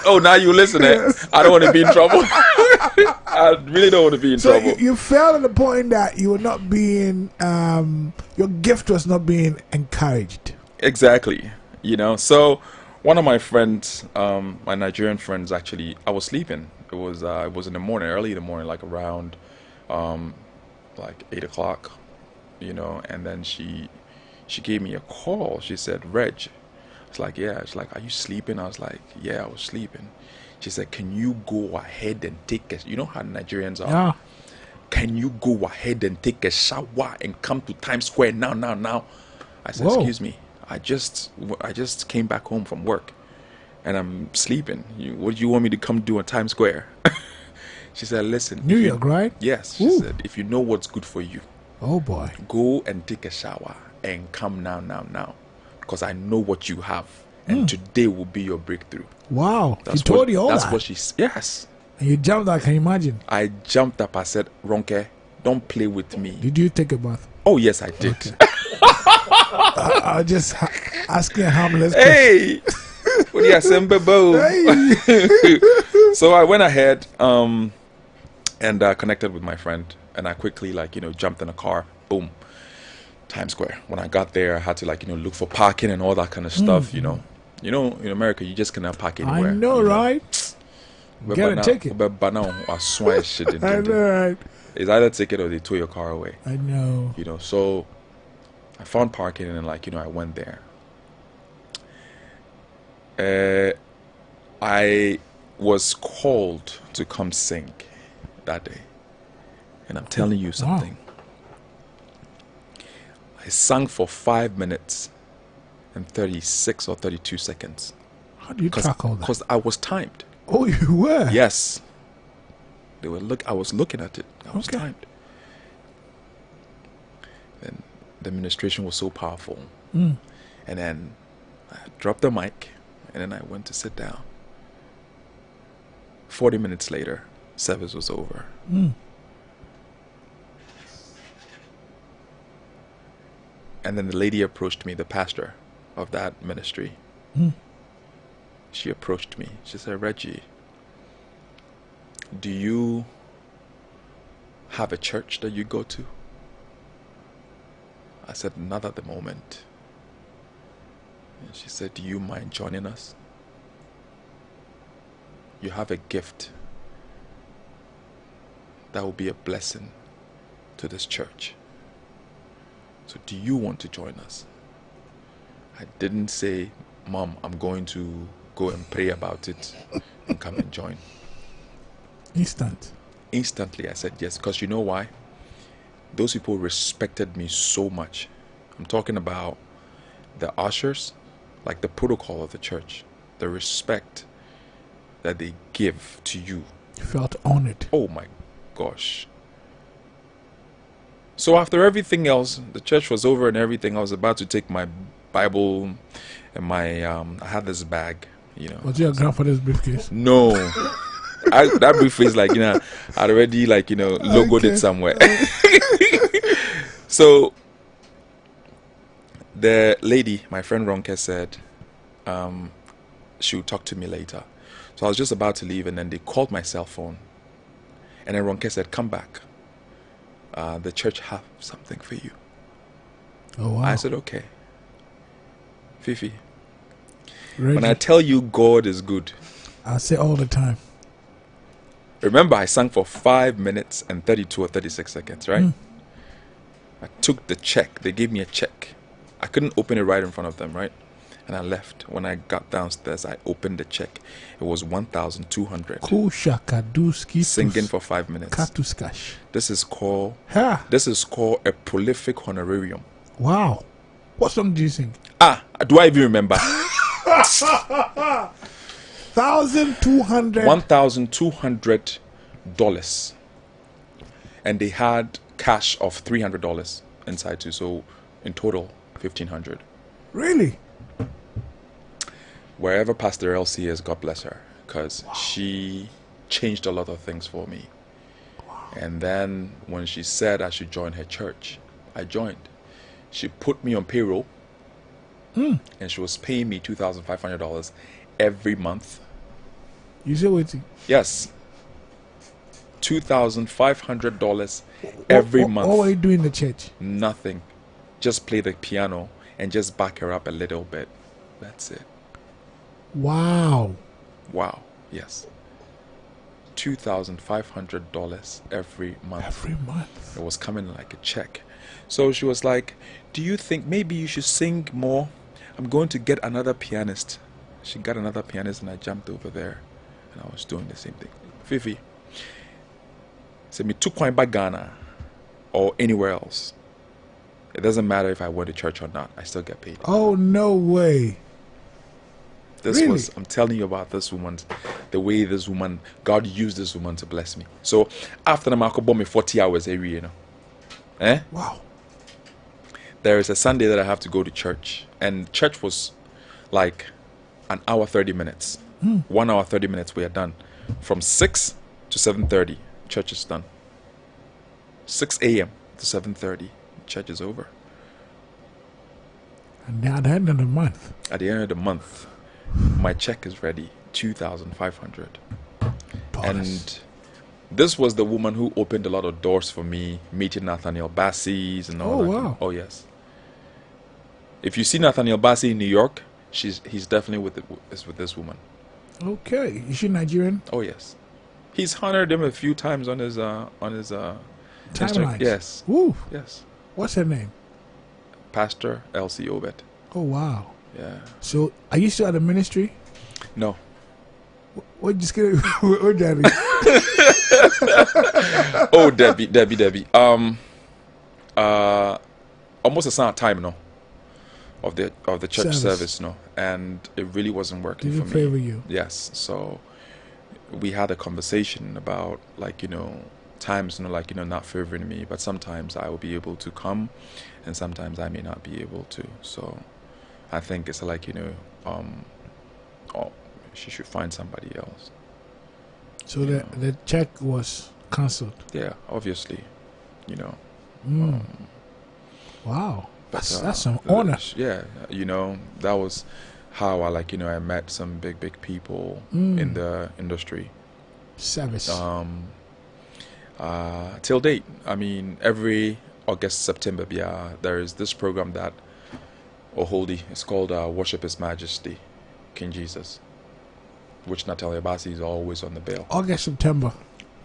Speaker 2: Now you listen.
Speaker 1: Yes.
Speaker 2: I don't want to be in trouble. I really don't want to be in trouble.
Speaker 1: You felt at the point that you were not being, your gift was not being encouraged.
Speaker 2: Exactly. So one of my friends, my Nigerian friends, actually, I was sleeping. It was in the morning, early in the morning, around 8 o'clock, and then she gave me a call. She said, "Reg." I was like, "Yeah." She's like, "Are you sleeping?" I was like, "Yeah, I was sleeping." She said, "Can you go ahead and take a," you know how Nigerians are.
Speaker 1: Yeah.
Speaker 2: "Can you go ahead and take a shower and come to Times Square now?" I said,
Speaker 1: Whoa.
Speaker 2: "Excuse me. I just came back home from work and I'm sleeping. What do you want me to come do in Times Square?" She said, "Listen."
Speaker 1: New York, right?
Speaker 2: Yes. She said, "If you know what's good for you,
Speaker 1: oh boy,
Speaker 2: go and take a shower and come now. Because I know what you have. And today will be your breakthrough."
Speaker 1: Wow. She told you all that?
Speaker 2: That's what she said. Yes.
Speaker 1: And you jumped up, can you imagine?
Speaker 2: I jumped up. I said, "Ronke, don't play with me."
Speaker 1: Did you take a bath?
Speaker 2: Oh, yes, I did.
Speaker 1: Okay. I'll just asking harmless
Speaker 2: Hey! So I went ahead and connected with my friend. And I quickly, jumped in a car. Boom. Times Square. When I got there, I had to look for parking and all that kind of stuff. In America, you just cannot park anywhere.
Speaker 1: I know, right? Get a ticket.
Speaker 2: But now I swear shit.
Speaker 1: I know, right?
Speaker 2: It's either ticket or they tow your car away.
Speaker 1: I know.
Speaker 2: So I found parking and I went there. I was called to come sing that day. And I'm telling you something. I sang for 5 minutes and 36 or 32 seconds.
Speaker 1: How do you track all that?
Speaker 2: Because I was timed.
Speaker 1: Oh, you were?
Speaker 2: Yes. I was looking at it. I was timed. And the administration was so powerful. And then I dropped the mic, and then I went to sit down. 40 minutes later, service was over. And then the lady approached me, the pastor of that ministry. She approached me. She said, Reggie, do you have a church that you go to? I said, not at the moment. And she said, do you mind joining us? You have a gift that will be a blessing to this church. So do you want to join us? I didn't say, Mom, I'm going to go and pray about it and come and join. Instantly I said yes, because you know why? Those people respected me so much. I'm talking about the ushers, like the protocol of the church, the respect that they give to you.
Speaker 1: You felt honored.
Speaker 2: Oh my gosh. So after everything else, the church was over and everything, I was about to take my Bible and my I had this bag, you know.
Speaker 1: Was it your grandfather's briefcase?
Speaker 2: No. That briefcase, like, you know, I'd already, like, you know, logoed it somewhere. So the lady, my friend Ronke, said she would talk to me later. So I was just about to leave, and then they called my cell phone, and then Ronke said, come back. The church have something for you.
Speaker 1: Oh, wow.
Speaker 2: I said, okay. Fifi,
Speaker 1: Reggie,
Speaker 2: when I tell you God is good,
Speaker 1: I say all the time.
Speaker 2: Remember, I sang for 5 minutes and 32 or 36 seconds, right? I took the check. They gave me a check. I couldn't open it right in front of them, right? And I left. When I got downstairs, I opened the check. It was 1,200. Singing for 5 minutes. This is called a prolific honorarium.
Speaker 1: Wow. What song do you sing?
Speaker 2: Do I even remember?
Speaker 1: 1,200.
Speaker 2: $1,200. And they had cash of $300 inside too. So in total, 1,500.
Speaker 1: Really?
Speaker 2: Wherever Pastor Elsie is, God bless her, because she changed a lot of things for me. And then when she said I should join her church, I joined. She put me on payroll, and she was paying me $2,500 every month.
Speaker 1: You say waiting?
Speaker 2: Yes. $2,500 every month.
Speaker 1: What were you doing in the church?
Speaker 2: Nothing. Just play the piano and just back her up a little bit. That's it.
Speaker 1: Wow.
Speaker 2: Wow. Yes. $2,500 every month.
Speaker 1: Every month.
Speaker 2: It was coming like a check. So she was like, do you think maybe you should sing more? I'm going to get another pianist. She got another pianist, and I jumped over there, and I was doing the same thing. Fifi, say me 2 coin back Ghana or anywhere else. It doesn't matter if I went to church or not. I still get paid.
Speaker 1: Oh, no way.
Speaker 2: Really? I'm telling you about this woman, the way this woman, God used this woman to bless me. So after the Marco bought me 40 hours every year,
Speaker 1: Wow.
Speaker 2: There is a Sunday that I have to go to church, and church was like an hour 30 minutes. 1 hour 30 minutes we are done. From 6 to 7:30, church is done. 6 a.m. to 7:30, church is over.
Speaker 1: And at the end of the month?
Speaker 2: At the end of the month, my check is ready, $2,500. And this was the woman who opened a lot of doors for me, meeting Nathaniel Bassey's and all that.
Speaker 1: Wow.
Speaker 2: Oh, yes. If you see Nathaniel Bassey in New York, he's definitely with this woman.
Speaker 1: Okay. Is she Nigerian?
Speaker 2: Oh, yes. He's honored him a few times on his
Speaker 1: timelines.
Speaker 2: Yes.
Speaker 1: Woo.
Speaker 2: Yes.
Speaker 1: What's her name?
Speaker 2: Pastor Elsie Obed.
Speaker 1: Oh, wow.
Speaker 2: Yeah.
Speaker 1: So, are you still at the ministry?
Speaker 2: No.
Speaker 1: What just get what, Daddy?
Speaker 2: Oh, Debbie. Almost a certain time, no, of the church service, no, and it really wasn't working for me.
Speaker 1: Didn't favor you.
Speaker 2: Yes, so we had a conversation about, like, times, like, not favoring me, but sometimes I will be able to come, and sometimes I may not be able to. So I think it's like, oh, she should find somebody else.
Speaker 1: So the check was cancelled.
Speaker 2: Yeah, obviously,
Speaker 1: Wow, that's some honor.
Speaker 2: Yeah, that was how I met some big people in the industry.
Speaker 1: Service.
Speaker 2: Till date, I mean, every August, September, there is this program that Oholdi. It's called Worship His Majesty, King Jesus, which Natalia Bassi is always on the bill.
Speaker 1: August, September.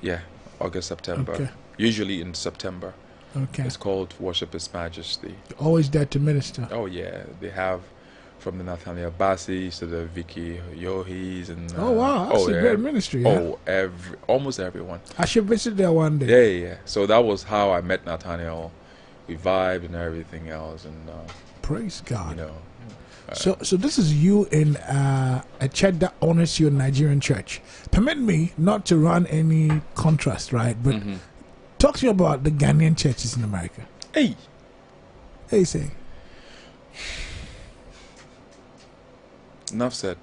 Speaker 2: Yeah, August, September.
Speaker 1: Okay.
Speaker 2: Usually in September.
Speaker 1: Okay.
Speaker 2: It's called Worship His Majesty.
Speaker 1: Always there to minister.
Speaker 2: Oh yeah, they have from the Nathaniel Bassis to the Vicky Yohis and.
Speaker 1: Oh wow, that's a great ministry. Yeah?
Speaker 2: Oh, almost everyone.
Speaker 1: I should visit there one day.
Speaker 2: Yeah. So that was how I met Nathaniel. We vibed and everything else, and
Speaker 1: praise God. So this is you in a church that honors your Nigerian church. Permit me not to run any contrast, right? But talk to me about the Ghanaian churches in America.
Speaker 2: Hey,
Speaker 1: say.
Speaker 2: Enough said.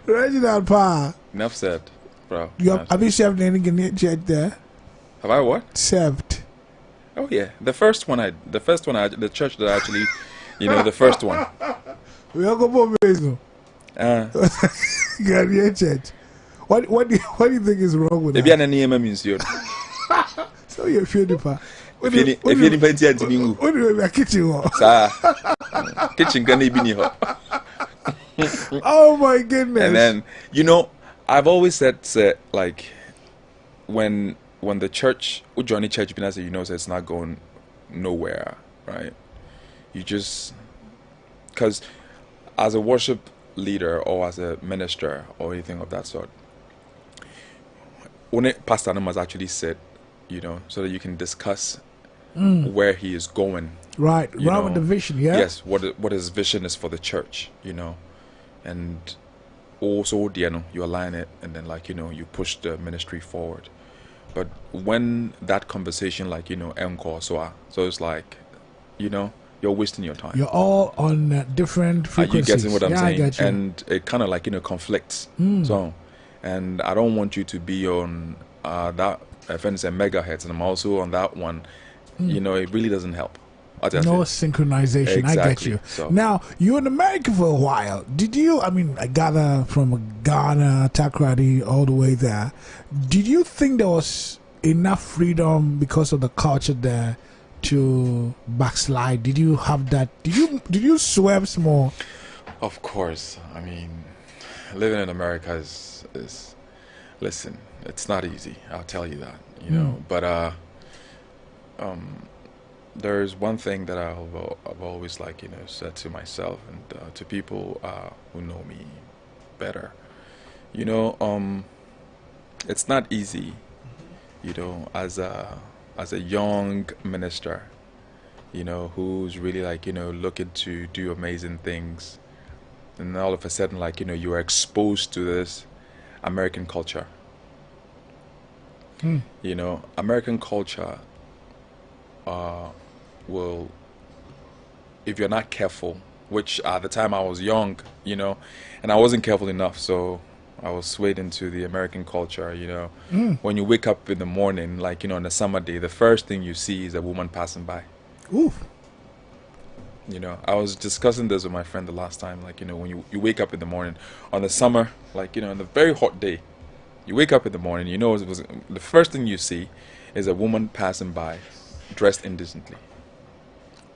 Speaker 1: Reginald Pa.
Speaker 2: Enough said, bro.
Speaker 1: Have you served any Ghanaian church there?
Speaker 2: Have I what?
Speaker 1: Served.
Speaker 2: Oh yeah, the church that actually, the first one.
Speaker 1: We all go for business. Ghanaian church. What do you think is wrong with that? So you feel the pa.
Speaker 2: If you need plenty of things,
Speaker 1: what do you mean kitchen?
Speaker 2: Kitchen can be here.
Speaker 1: Oh my goodness!
Speaker 2: And then I've always said like when the church, Johnny Church, so it's not going nowhere, right? You just, because as a worship leader or as a minister or anything of that sort, when pastor must actually sit, so that you can discuss where he is going.
Speaker 1: Right, right with the vision, yeah.
Speaker 2: Yes, what his vision is for the church, and also you align it, and then you push the ministry forward. But when that conversation encore, so it's like, you're wasting your time.
Speaker 1: You're all on different frequencies.
Speaker 2: Are you getting what I'm saying?
Speaker 1: I get you.
Speaker 2: And it kind of conflicts. So, and I don't want you to be on that, if it's a megahertz, and I'm also on that one. It really doesn't help.
Speaker 1: No synchronization.
Speaker 2: Exactly.
Speaker 1: I get you.
Speaker 2: So.
Speaker 1: Now, you were in America for a while. Did you, I gather from Ghana, Takoradi, all the way there. Did you think there was enough freedom because of the culture there to backslide? Did you have that? Did you swerve more?
Speaker 2: Of course. Living in America is listen, it's not easy. I'll tell you that, but there's one thing that I've always said to myself and to people who know me better. It's not easy, as a young minister, who's really looking to do amazing things, and all of a sudden you are exposed to this American culture. American culture will, if you're not careful, which at the time I was young, and I wasn't careful enough, so I was swayed into the American culture, When you wake up in the morning, on a summer day, the first thing you see is a woman passing by.
Speaker 1: Oof.
Speaker 2: I was discussing this with my friend the last time, when you wake up in the morning on the summer, in the very hot day, you wake up in the morning, the first thing you see is a woman passing by dressed indecently.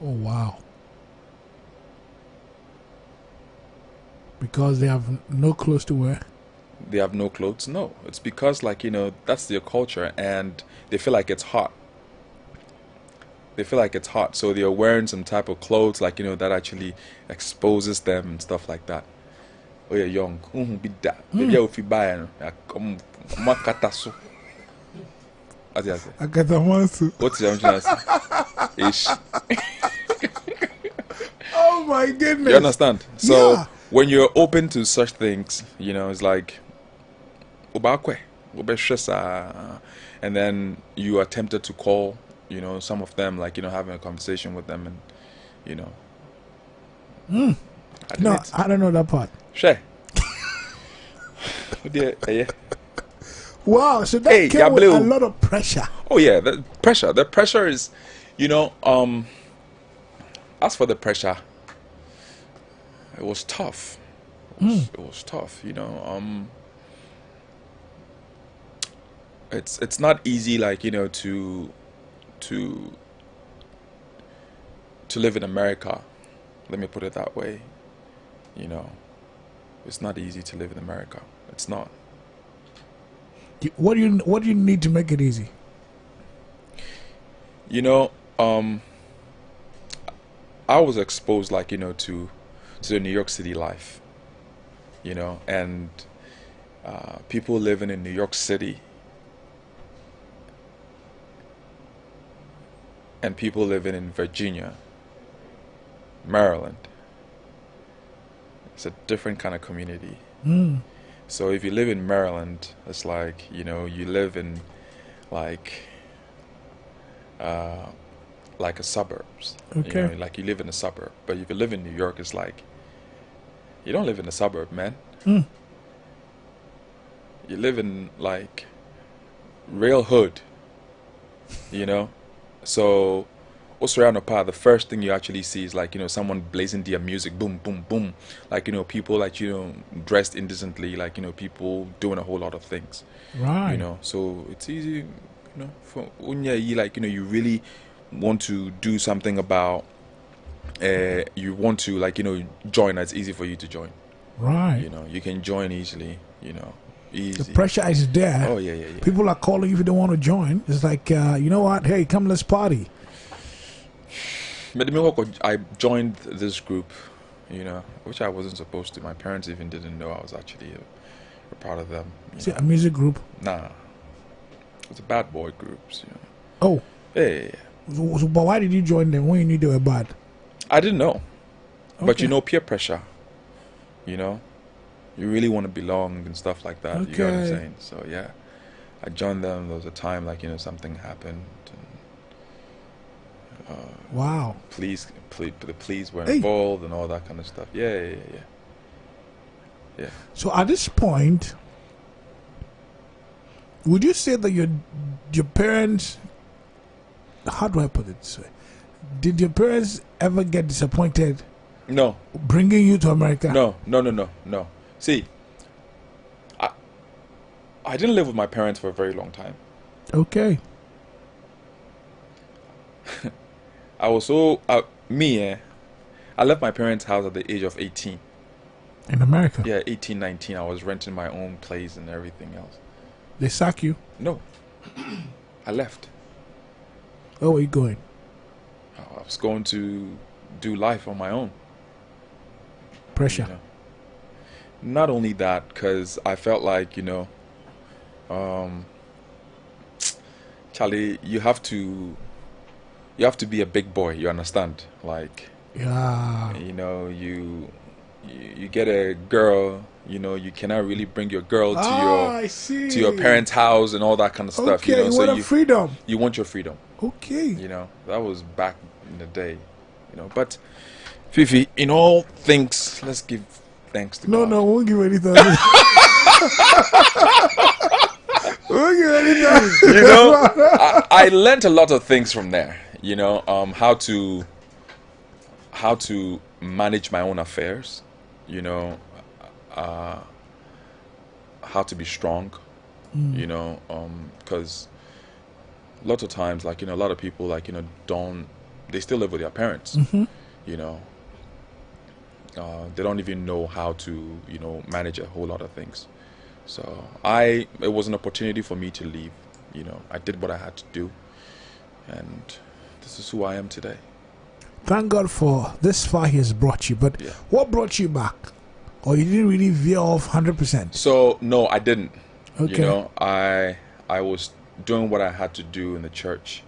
Speaker 1: Oh wow. Because they have no clothes to wear.
Speaker 2: They have no clothes? No. It's because that's their culture and they feel like it's hot. they feel like it's hot, so they're wearing some type of clothes like that actually exposes them and stuff like that. Oh yeah, young. Be that. Maybe if you buy it, come makataso. As I say.
Speaker 1: Akatamansu.
Speaker 2: What's the answer? Ish.
Speaker 1: Oh my goodness.
Speaker 2: You understand? So
Speaker 1: Yeah.
Speaker 2: when you're open to such things, it's like ubakwe, ubeshesa, and then you are tempted to call, some of them, like having a conversation with them, and
Speaker 1: No, I don't know that part.
Speaker 2: Share. Yeah.
Speaker 1: Wow, so that
Speaker 2: Hey,
Speaker 1: came with a
Speaker 2: Gabriel.
Speaker 1: lot of pressure.
Speaker 2: Oh yeah, the pressure. The pressure is, as for the pressure, it was tough. It was tough. It's not easy, like to live in America. Let me put it that way. It's not easy to live in America. It's not.
Speaker 1: What do you need to make it easy?
Speaker 2: I was exposed, like to the New York City life, and people living in New York City and people living in Virginia, Maryland. It's a different kind of community. So if you live in Maryland, it's like, you live in like a suburbs.
Speaker 1: Okay.
Speaker 2: Like you live in a suburb. But if you live in New York, it's like you don't live in a suburb, man. You live in like real hood. So also around the park, the first thing you actually see is like, someone blazing their music, boom, boom, boom. Like, people like, dressed indecently, like, people doing a whole lot of things.
Speaker 1: Right.
Speaker 2: So it's easy, for like, you really want to do something about, you want to, like, join, it's easy for you to join.
Speaker 1: Right.
Speaker 2: You can join easily, easy.
Speaker 1: The pressure is there.
Speaker 2: Oh, yeah.
Speaker 1: People are calling you if they don't want to join. It's like, you know what? Hey, come, let's party.
Speaker 2: But I joined this group, which I wasn't supposed to. My parents even didn't know I was actually a part of them.
Speaker 1: Is it a music group?
Speaker 2: Nah, it's a bad boy groups.
Speaker 1: Oh.
Speaker 2: Yeah.
Speaker 1: But why did you join them when you knew they were bad?
Speaker 2: I didn't know, but
Speaker 1: Okay.
Speaker 2: peer pressure. You really want to belong and stuff like that. You know what I'm
Speaker 1: Okay.
Speaker 2: saying? So yeah, I joined them. There was a time like something happened.
Speaker 1: Wow.
Speaker 2: The police were
Speaker 1: Hey.
Speaker 2: involved and all that kind of stuff. Yeah.
Speaker 1: So at this point, would you say that your parents, how do I put it this way? Did your parents ever get disappointed
Speaker 2: No.
Speaker 1: bringing you to America?
Speaker 2: No. See, I didn't live with my parents for a very long time.
Speaker 1: Okay.
Speaker 2: I was so I left my parents' house at the age of 18.
Speaker 1: In America?
Speaker 2: Yeah, 18, 19. I was renting my own place and everything else.
Speaker 1: They sack you?
Speaker 2: No. I left.
Speaker 1: Where were you going?
Speaker 2: I was going to do life on my own.
Speaker 1: Pressure.
Speaker 2: Not only that, because I felt like, Charlie, you have to be a big boy, you understand? Like,
Speaker 1: Yeah.
Speaker 2: you get a girl, you cannot really bring your girl to
Speaker 1: I see.
Speaker 2: your parents' house and all that kind of stuff.
Speaker 1: Okay, you
Speaker 2: so
Speaker 1: want freedom.
Speaker 2: you want your freedom.
Speaker 1: Okay.
Speaker 2: That was back in the day. But Fifi, in all things, let's give thanks to God.
Speaker 1: No, we won't give anything. We won't give anything.
Speaker 2: I learned a lot of things from there. How to manage my own affairs. How to be strong. Because lots of times, like a lot of people, like they still live with their parents. They don't even know how to manage a whole lot of things. So it was an opportunity for me to leave. I did what I had to do, and this is who I am today.
Speaker 1: Thank God for this far He has brought you. But
Speaker 2: Yeah.
Speaker 1: what brought you back? Or you didn't really veer off 100%?
Speaker 2: So no, I didn't.
Speaker 1: Okay.
Speaker 2: You know, I was doing what I had to do in the church,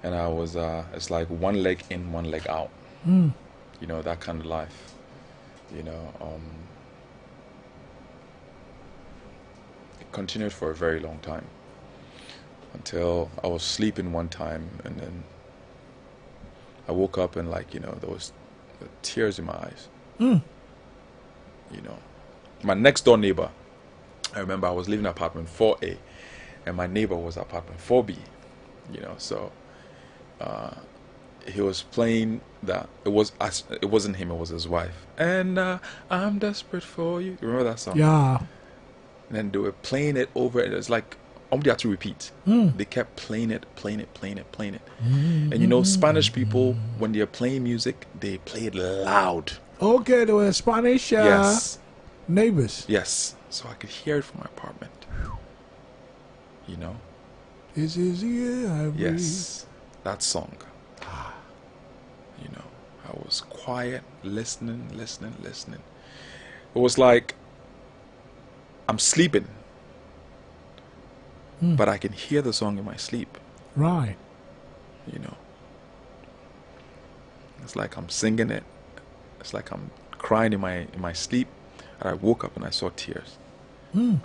Speaker 2: and I was it's like one leg in, one leg out. You know, that kind of life. You know, it continued for a very long time until I was sleeping one time, and then I woke up and, like, you know, there was tears in my eyes. You know, my next door neighbor, I remember I was living in apartment 4A, and my neighbor was apartment 4B. You know, so he was playing that. It wasn't him, it was his wife. And I'm desperate for you. You remember that song?
Speaker 1: Yeah.
Speaker 2: And then they were playing it over, and it was like they had to repeat. They kept playing it. And you know, Spanish people, when they're playing music, they play it loud.
Speaker 1: Okay, there were Spanish
Speaker 2: Yes.
Speaker 1: neighbors.
Speaker 2: Yes. So I could hear it from my apartment. You know?
Speaker 1: This is the air I breathe.
Speaker 2: Yes. That song. You know, I was quiet, listening. It was like I'm sleeping, but I can hear the song in my sleep.
Speaker 1: Right.
Speaker 2: You know, it's like I'm singing it. It's like I'm crying in my sleep, and I woke up and I saw tears. I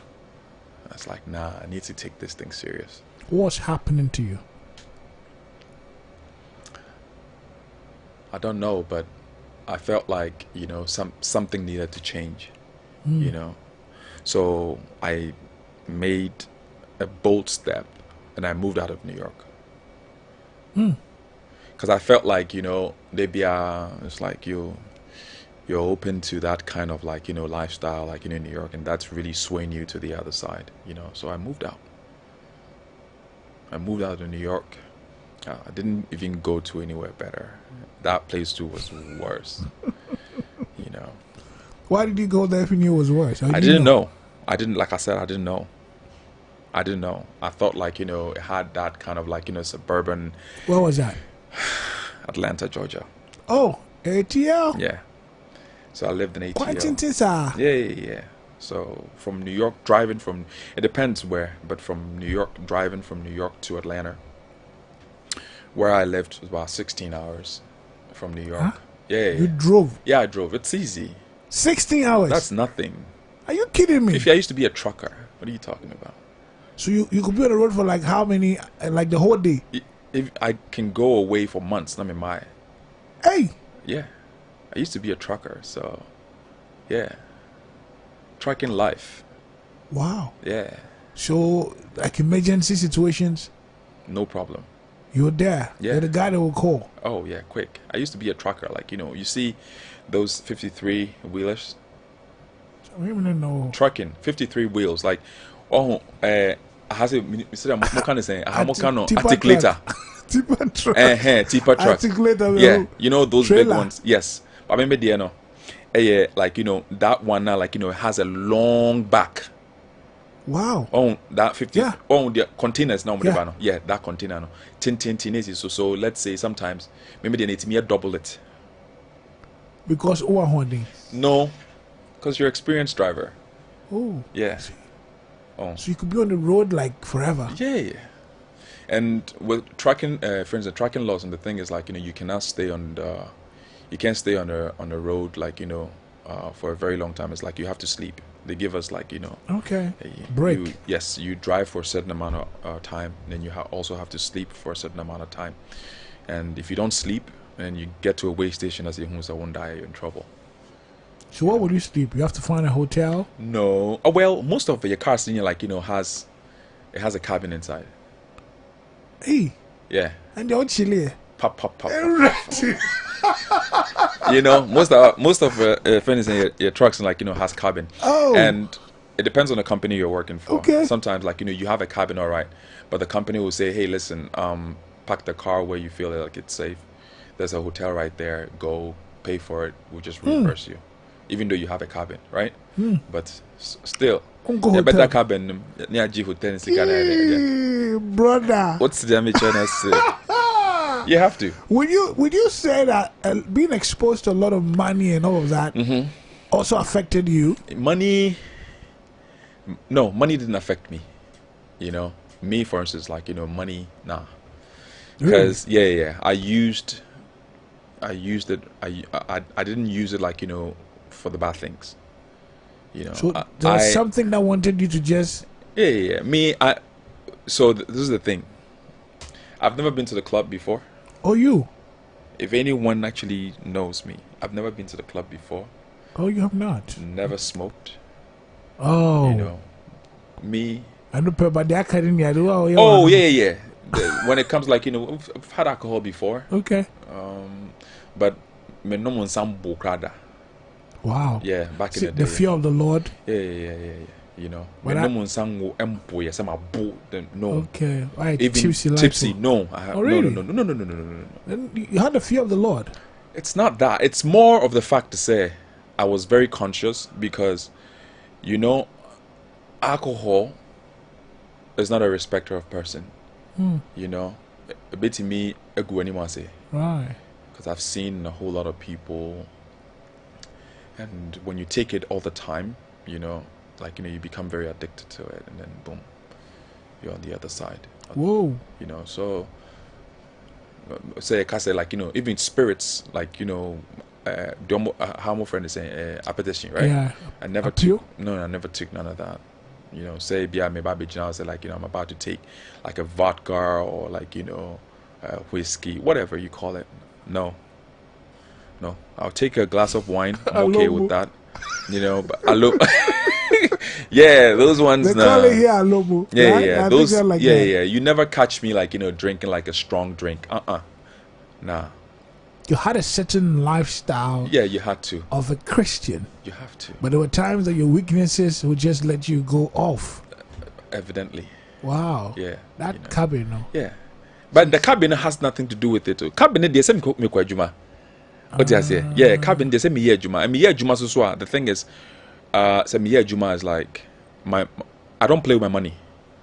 Speaker 2: was like, nah, I need to take this thing serious.
Speaker 1: What's happening to you?
Speaker 2: I don't know, but I felt like, you know, something needed to change. You know, so I made a bold step and I moved out of New York. Because I felt like, you know, it's like you're open to that kind of, like, you know, lifestyle, like, you know, in New York, and that's really swaying you to the other side, you know. So I moved out. I moved out of New York. I didn't even go to anywhere better. That place too was worse. You know.
Speaker 1: Why did you go there if you knew it was worse?
Speaker 2: I didn't know. I didn't, like I said, I didn't know. I thought, like, you know, it had that kind of, like, you know, suburban.
Speaker 1: Where was that?
Speaker 2: Atlanta, Georgia.
Speaker 1: Oh, ATL?
Speaker 2: Yeah. So I lived in ATL.
Speaker 1: Quite intense.
Speaker 2: Yeah. So from New York, it depends where, but from New York, driving from New York to Atlanta, where I lived was about 16 hours from New York.
Speaker 1: Huh?
Speaker 2: Yeah.
Speaker 1: You drove?
Speaker 2: Yeah, I drove. It's easy.
Speaker 1: 16 hours?
Speaker 2: That's nothing.
Speaker 1: Are you kidding me?
Speaker 2: If I used to be a trucker, what are you talking about?
Speaker 1: So you could be on the road for like how many, like the whole day?
Speaker 2: If I can go away for months, let me mind.
Speaker 1: Hey!
Speaker 2: Yeah. I used to be a trucker, so yeah. Trucking life.
Speaker 1: Wow.
Speaker 2: Yeah.
Speaker 1: So, like emergency situations,
Speaker 2: No problem.
Speaker 1: you're there.
Speaker 2: Yeah.
Speaker 1: You're the guy that will call.
Speaker 2: Oh yeah, quick. I used to be a trucker, like, you know, you see those 53 wheelers
Speaker 1: I don't even know.
Speaker 2: trucking, 53 wheels, like, has it articulator.
Speaker 1: Tipper truck.
Speaker 2: Tipper truck.
Speaker 1: Articulator.
Speaker 2: Yeah, you know those big
Speaker 1: Trailer.
Speaker 2: ones. Yes. I remember the, you know, like, you know, that one now, like, you know, it has a long back.
Speaker 1: Wow.
Speaker 2: Oh, that 50.
Speaker 1: Yeah.
Speaker 2: Oh, the containers now.
Speaker 1: Yeah.
Speaker 2: Yeah, that container. No. Tin. So let's say sometimes maybe they need to double it.
Speaker 1: Because holding.
Speaker 2: No, because you're an experienced driver.
Speaker 1: Oh.
Speaker 2: Yeah. Oh.
Speaker 1: So you could be on the road like forever.
Speaker 2: Yeah. And with trucking, for instance, trucking laws, and the thing is, like, you know, you cannot stay you can't stay on the road, like, you know, for a very long time. It's like you have to sleep. They give us, like, you know,
Speaker 1: Okay. Break.
Speaker 2: Yes, you drive for a certain amount of time, then you also have to sleep for a certain amount of time. And if you don't sleep, and you get to a way station as you won't die, you're in trouble.
Speaker 1: So what would you sleep? You have to find a hotel?
Speaker 2: No. Oh, well, most of your cars, like, you know, has a cabin inside.
Speaker 1: Hey.
Speaker 2: Yeah.
Speaker 1: And they're all chilly.
Speaker 2: Pop. You know, most of friends in your trucks, like, you know, has cabin.
Speaker 1: Oh.
Speaker 2: And it depends on the company you're working for.
Speaker 1: Okay.
Speaker 2: Sometimes, like, you know, you have a cabin, all right, but the company will say, hey, listen, park the car where you feel like it's safe. There's a hotel right there. Go pay for it. We'll just reimburse you, even though you have a cabin, right? But still,
Speaker 1: Uncle
Speaker 2: better
Speaker 1: hotel.
Speaker 2: cabin near G hotel.
Speaker 1: Hey, brother.
Speaker 2: What's the damage trying to say? You have to.
Speaker 1: Would you say that being exposed to a lot of money and all of that also affected you?
Speaker 2: Money didn't affect me. You know, me for instance, like, you know, money, nah. Because I used it. I didn't use it, like, you know, for the bad things. You know,
Speaker 1: So there was something that wanted you to just
Speaker 2: So this is the thing. I've never been to the club before.
Speaker 1: Oh, you?
Speaker 2: If anyone actually knows me, I've never been to the club before.
Speaker 1: Oh, you have not?
Speaker 2: Never smoked.
Speaker 1: Oh.
Speaker 2: You know, me.
Speaker 1: I don't know about the academy.
Speaker 2: Oh, yeah. When it comes, like, you know, I've had alcohol before.
Speaker 1: Okay.
Speaker 2: But me no mon sam bokrada.
Speaker 1: Wow.
Speaker 2: Yeah, back in the day.
Speaker 1: The fear of the Lord.
Speaker 2: Yeah. You know, me no mon sam wo empo yes am abo. No.
Speaker 1: Okay. Right.
Speaker 2: Even tipsy. No.
Speaker 1: Oh, really?
Speaker 2: No.
Speaker 1: Then you had the fear of the Lord.
Speaker 2: It's not that. It's more of the fact to say I was very conscious because, you know, alcohol is not a respecter of person. You know, a bit to me,
Speaker 1: Right.
Speaker 2: because I've seen a whole lot of people, and when you take it all the time, you know, like, you know, you become very addicted to it, and then boom, you're on the other side.
Speaker 1: Whoa.
Speaker 2: You know, so say, like, you know, even spirits, like, you know, how my friend is saying, appetition, right?
Speaker 1: Yeah.
Speaker 2: I never took none of that. You know, say, yeah, maybe I say, like, you know, I'm about to take like a vodka or, like, you know, whiskey, whatever you call it. No. I'll take a glass of wine. I'm okay with that. You know, but yeah, those ones.
Speaker 1: They call it here alobu.
Speaker 2: Yeah. Those.
Speaker 1: Like
Speaker 2: Yeah. You never catch me, like, you know, drinking like a strong drink. Nah.
Speaker 1: You had a certain lifestyle.
Speaker 2: Yeah, you had to.
Speaker 1: Of a Christian.
Speaker 2: You have to.
Speaker 1: But there were times that your weaknesses would just let you go off.
Speaker 2: Evidently.
Speaker 1: Wow.
Speaker 2: Yeah.
Speaker 1: That,
Speaker 2: you know.
Speaker 1: cabin, no?
Speaker 2: Yeah. But the cabin has nothing to do with it. Cabin, they say me kwa juma. What did I say? Yeah, cabin, they say me yeah juma. I mean, yeah juma so. The thing is, say me yeah juma is like I don't play with my money.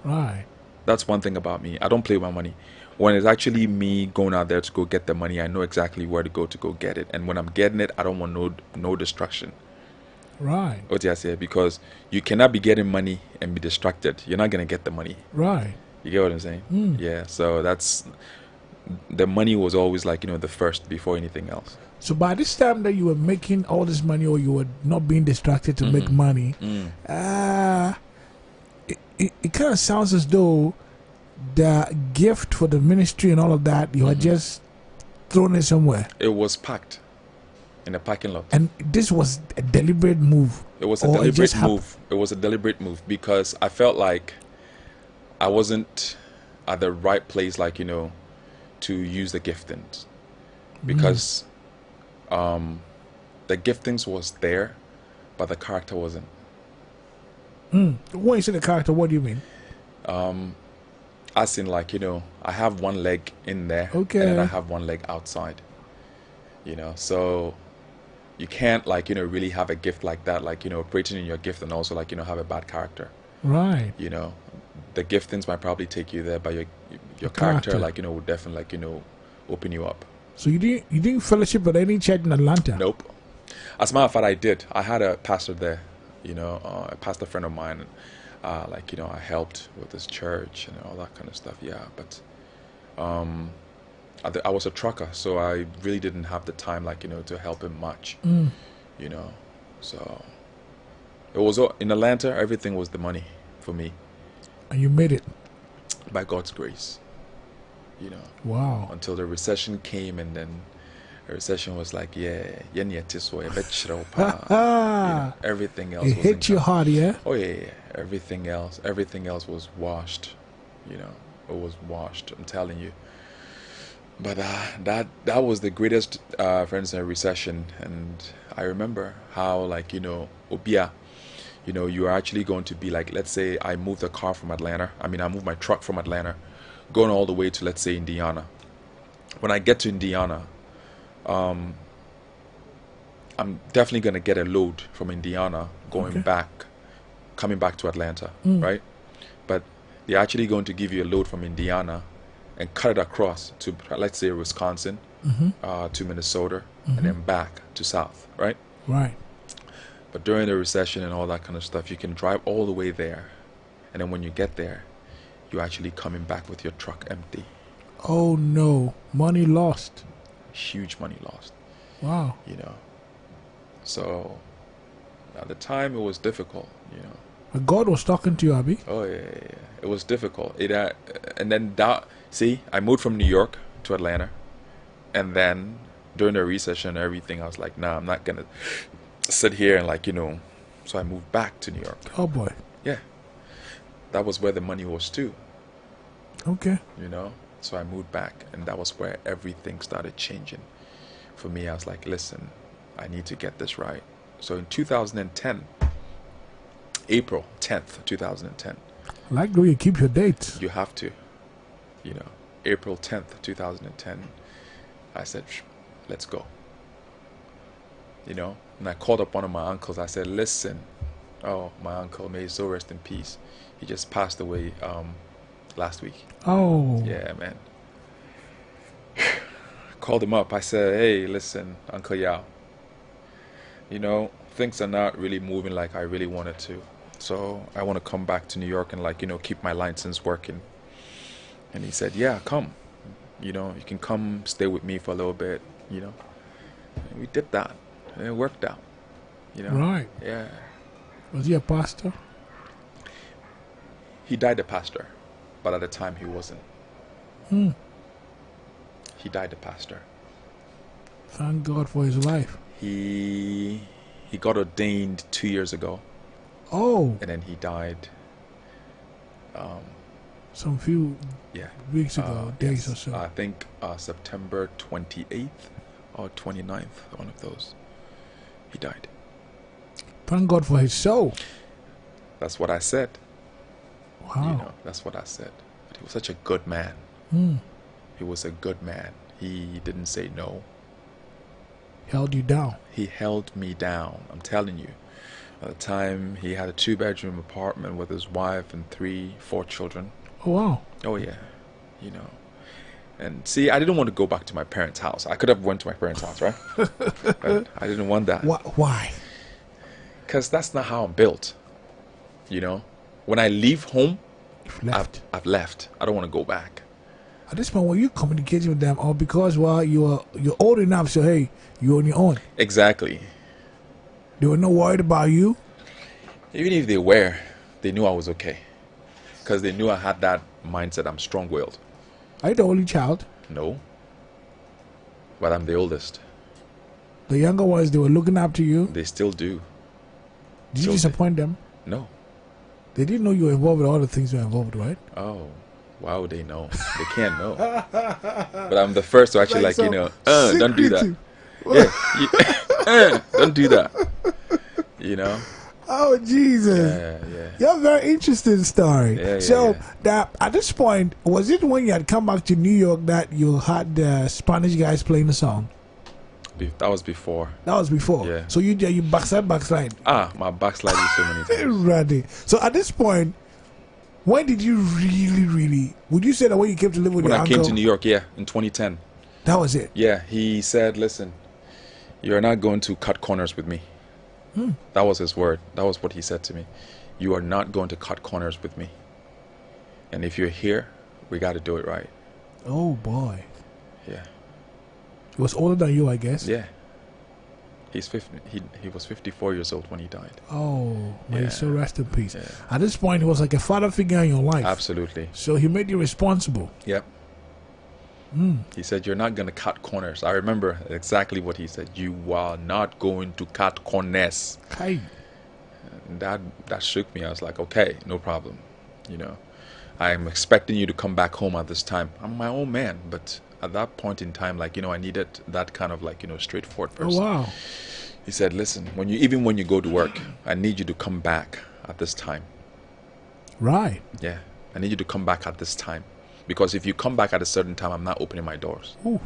Speaker 1: Right.
Speaker 2: That's one thing about me. I don't play with my money. When it's actually me going out there to go get the money, I know exactly where to go get it. And when I'm getting it, I don't want no distraction.
Speaker 1: Right.
Speaker 2: What did I say? Because you cannot be getting money and be distracted. You're not gonna get the money.
Speaker 1: Right.
Speaker 2: You get what I'm saying? Yeah. So that's the money was always, like, you know, the first before anything else.
Speaker 1: So by this time that you were making all this money, or you were not being distracted to make money, it kind of sounds as though the gift for the ministry and all of that, you had just thrown it somewhere.
Speaker 2: It was packed in a parking lot.
Speaker 1: And this was a deliberate move.
Speaker 2: It was a deliberate move. It was a deliberate move because I felt like I wasn't at the right place, like, you know, to use the giftings. Because the giftings was there, but the character wasn't.
Speaker 1: When you say the character, what do you mean?
Speaker 2: As in, like, you know, I have one leg in there,
Speaker 1: okay,
Speaker 2: and then I have one leg outside. You know, so you can't, like, you know, really have a gift like that, like, you know, operating in your gift and also, like, you know, have a bad character.
Speaker 1: Right.
Speaker 2: You know, the giftings might probably take you there, but your character, like, you know, would definitely, like, you know, open you up.
Speaker 1: So you didn't fellowship at any church in Atlanta?
Speaker 2: Nope. As a matter of fact, I did. I had a pastor there, you know, a pastor friend of mine. Like, you know, I helped with this church and all that kind of stuff. Yeah, but I was a trucker, so I really didn't have the time, like, you know, to help him much. You know, so it was in Atlanta. Everything was the money for me. And
Speaker 1: you made it
Speaker 2: by God's grace. You know.
Speaker 1: Wow.
Speaker 2: Until the recession came, and then the recession was like, everything else.
Speaker 1: It hit you hard, yeah.
Speaker 2: Oh yeah. Everything else was washed. You know, it was washed. I'm telling you. But that was the greatest, friends, recession. And I remember how, like, you know, Obia, you know, you are actually going to be like, let's say I moved the car from Atlanta. I moved my truck from Atlanta, going all the way to, let's say, Indiana. When I get to Indiana, I'm definitely going to get a load from Indiana coming back to Atlanta, right? But they're actually going to give you a load from Indiana and cut it across to, let's say, Wisconsin, to Minnesota, and then back to South, right?
Speaker 1: Right.
Speaker 2: But during the recession and all that kind of stuff, you can drive all the way there, and then when you get there, you're actually coming back with your truck empty.
Speaker 1: Oh no, money lost.
Speaker 2: Huge money lost.
Speaker 1: Wow.
Speaker 2: You know. So at the time, it was difficult. You know.
Speaker 1: But God was talking to you, Abby.
Speaker 2: Oh yeah. It was difficult. And then see, I moved from New York to Atlanta, and then during the recession and everything, I was like, nah, I'm not gonna sit here and so I moved back to New York.
Speaker 1: Oh boy.
Speaker 2: Yeah. That was where the money was too.
Speaker 1: Okay.
Speaker 2: You know. So I moved back, and that was where everything started changing. For me, I was like, listen, I need to get this right. So in 2010, April 10th, 2010.
Speaker 1: I like the way you keep your dates.
Speaker 2: You have to. April 10th, 2010, I said, let's go. And I called up one of my uncles. I said, listen, my uncle, may his soul rest in peace. He just passed away last week.
Speaker 1: Oh.
Speaker 2: Yeah, man. Called him up. I said, hey, listen, Uncle Yao, things are not really moving like I really wanted to. So I want to come back to New York and keep my license working. And he said, yeah, come. You can come stay with me for a little bit, And we did that. And it worked out.
Speaker 1: Right.
Speaker 2: Yeah.
Speaker 1: Was he a pastor?
Speaker 2: He died a pastor, but at the time he wasn't. He died a pastor.
Speaker 1: Thank God for his life.
Speaker 2: He got ordained 2 years ago.
Speaker 1: Oh.
Speaker 2: And then he died.
Speaker 1: Some few weeks ago, days or so.
Speaker 2: I think September 28th or 29th, one of those. He died.
Speaker 1: Thank God for his soul.
Speaker 2: That's what I said.
Speaker 1: Wow.
Speaker 2: That's what I said. But he was such a good man. He was a good man. He didn't say no.
Speaker 1: Held you down.
Speaker 2: He held me down. I'm telling you. At the time, he had a 2-bedroom apartment with his wife and 4 children.
Speaker 1: Oh, wow.
Speaker 2: Oh, yeah. And see, I didn't want to go back to my parents' house. I could have went to my parents' house, right? But I didn't want that.
Speaker 1: Why?
Speaker 2: Because that's not how I'm built. When I leave home, I've left. I don't want to go back.
Speaker 1: At this point, were you communicating with them, or because you're old enough, so hey, you're on your own?
Speaker 2: Exactly.
Speaker 1: They were not worried about you?
Speaker 2: Even if they were, they knew I was okay. Because they knew I had that mindset. I'm strong-willed.
Speaker 1: Are you the only child?
Speaker 2: No. But I'm the oldest.
Speaker 1: The younger ones, they were looking up to you?
Speaker 2: They still do.
Speaker 1: Did you disappoint them?
Speaker 2: No.
Speaker 1: They didn't know you were involved with all the things you were involved with, right?
Speaker 2: Oh. Why would they know? They can't know. But I'm the first to actually don't do that. Don't do that.
Speaker 1: Oh, Jesus.
Speaker 2: Yeah.
Speaker 1: You have a very interesting story.
Speaker 2: Yeah.
Speaker 1: That at this point, was it when you had come back to New York that you had the Spanish guys playing the song?
Speaker 2: That was before.
Speaker 1: That was before.
Speaker 2: Yeah.
Speaker 1: So you backslide.
Speaker 2: My backslide is so many times.
Speaker 1: Ready. So at this point, when did you really? Would you say that when you came to live with your uncle?
Speaker 2: When I came to New York, in 2010.
Speaker 1: That was it.
Speaker 2: Yeah, he said, "Listen, you're not going to cut corners with me." That was his word. That was what he said to me. You are not going to cut corners with me. And if you're here, we got to do it right.
Speaker 1: Oh boy.
Speaker 2: Yeah.
Speaker 1: He was older than you, I guess.
Speaker 2: Yeah. He's 50. He was 54 years old when he died.
Speaker 1: Oh, may his soul rest in peace.
Speaker 2: Yeah.
Speaker 1: At this point, he was like a father figure in your life.
Speaker 2: Absolutely.
Speaker 1: So he made you responsible.
Speaker 2: Yep. He said, you're not going to cut corners. I remember exactly what he said. You are not going to cut corners.
Speaker 1: Hey.
Speaker 2: And that shook me. I was like, okay, no problem. I'm expecting you to come back home at this time. I'm my own man. But at that point in time, I needed that kind of straightforward person.
Speaker 1: Oh, wow.
Speaker 2: He said, listen, when you go to work, I need you to come back at this time.
Speaker 1: Right.
Speaker 2: Yeah. I need you to come back at this time. Because if you come back at a certain time, I'm not opening my doors.
Speaker 1: Ooh.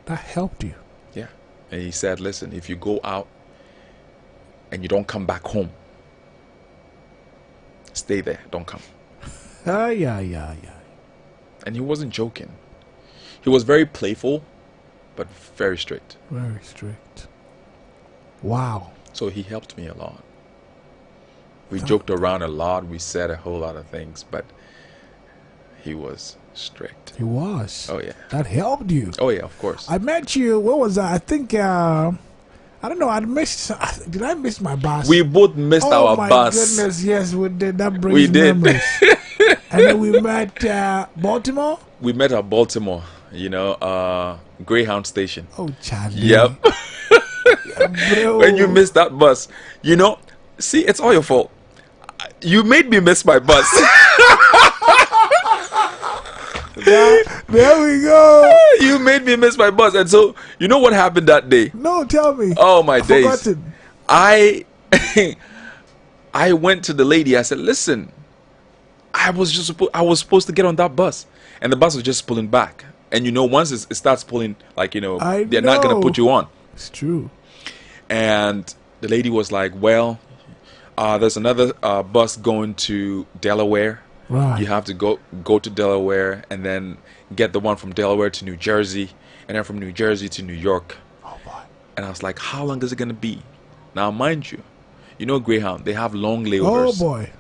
Speaker 1: That helped you.
Speaker 2: Yeah. And he said, listen, if you go out and you don't come back home, stay there. Don't come.
Speaker 1: Yeah.
Speaker 2: and he wasn't joking. He was very playful, but very strict.
Speaker 1: Very strict. Wow.
Speaker 2: So he helped me a lot. We joked around a lot. We said a whole lot of things, but he was strict.
Speaker 1: He was.
Speaker 2: Oh, yeah.
Speaker 1: That helped you.
Speaker 2: Oh, yeah, of course.
Speaker 1: I met you. What was that? I think. I don't know. I missed. Did I miss my bus?
Speaker 2: We both missed our bus.
Speaker 1: Oh my goodness! Yes, we did. That brings memories. And then we met Baltimore.
Speaker 2: We met at Baltimore. You know, Greyhound station.
Speaker 1: Oh, Charlie.
Speaker 2: Yep.
Speaker 1: Bro.
Speaker 2: When you missed that bus, you know, see, it's all your fault. You made me miss my bus.
Speaker 1: There we go.
Speaker 2: You made me miss my bus, and so you know what happened that day?
Speaker 1: No, tell me.
Speaker 2: Oh my days!
Speaker 1: Forgotten.
Speaker 2: I went to the lady. I said, "Listen, I was supposed to get on that bus, and the bus was just pulling back. And you know, once it starts pulling, like, you know, they're not gonna put you on.
Speaker 1: It's true."
Speaker 2: And the lady was like, "Well, there's another bus going to Delaware.
Speaker 1: Right.
Speaker 2: You have to go to Delaware and then get the one from Delaware to New Jersey, and then from New Jersey to New York."
Speaker 1: Oh boy.
Speaker 2: And I was like, "How long is it gonna be?" Now, mind you, you know Greyhound, they have long
Speaker 1: Oh
Speaker 2: layovers.
Speaker 1: boy.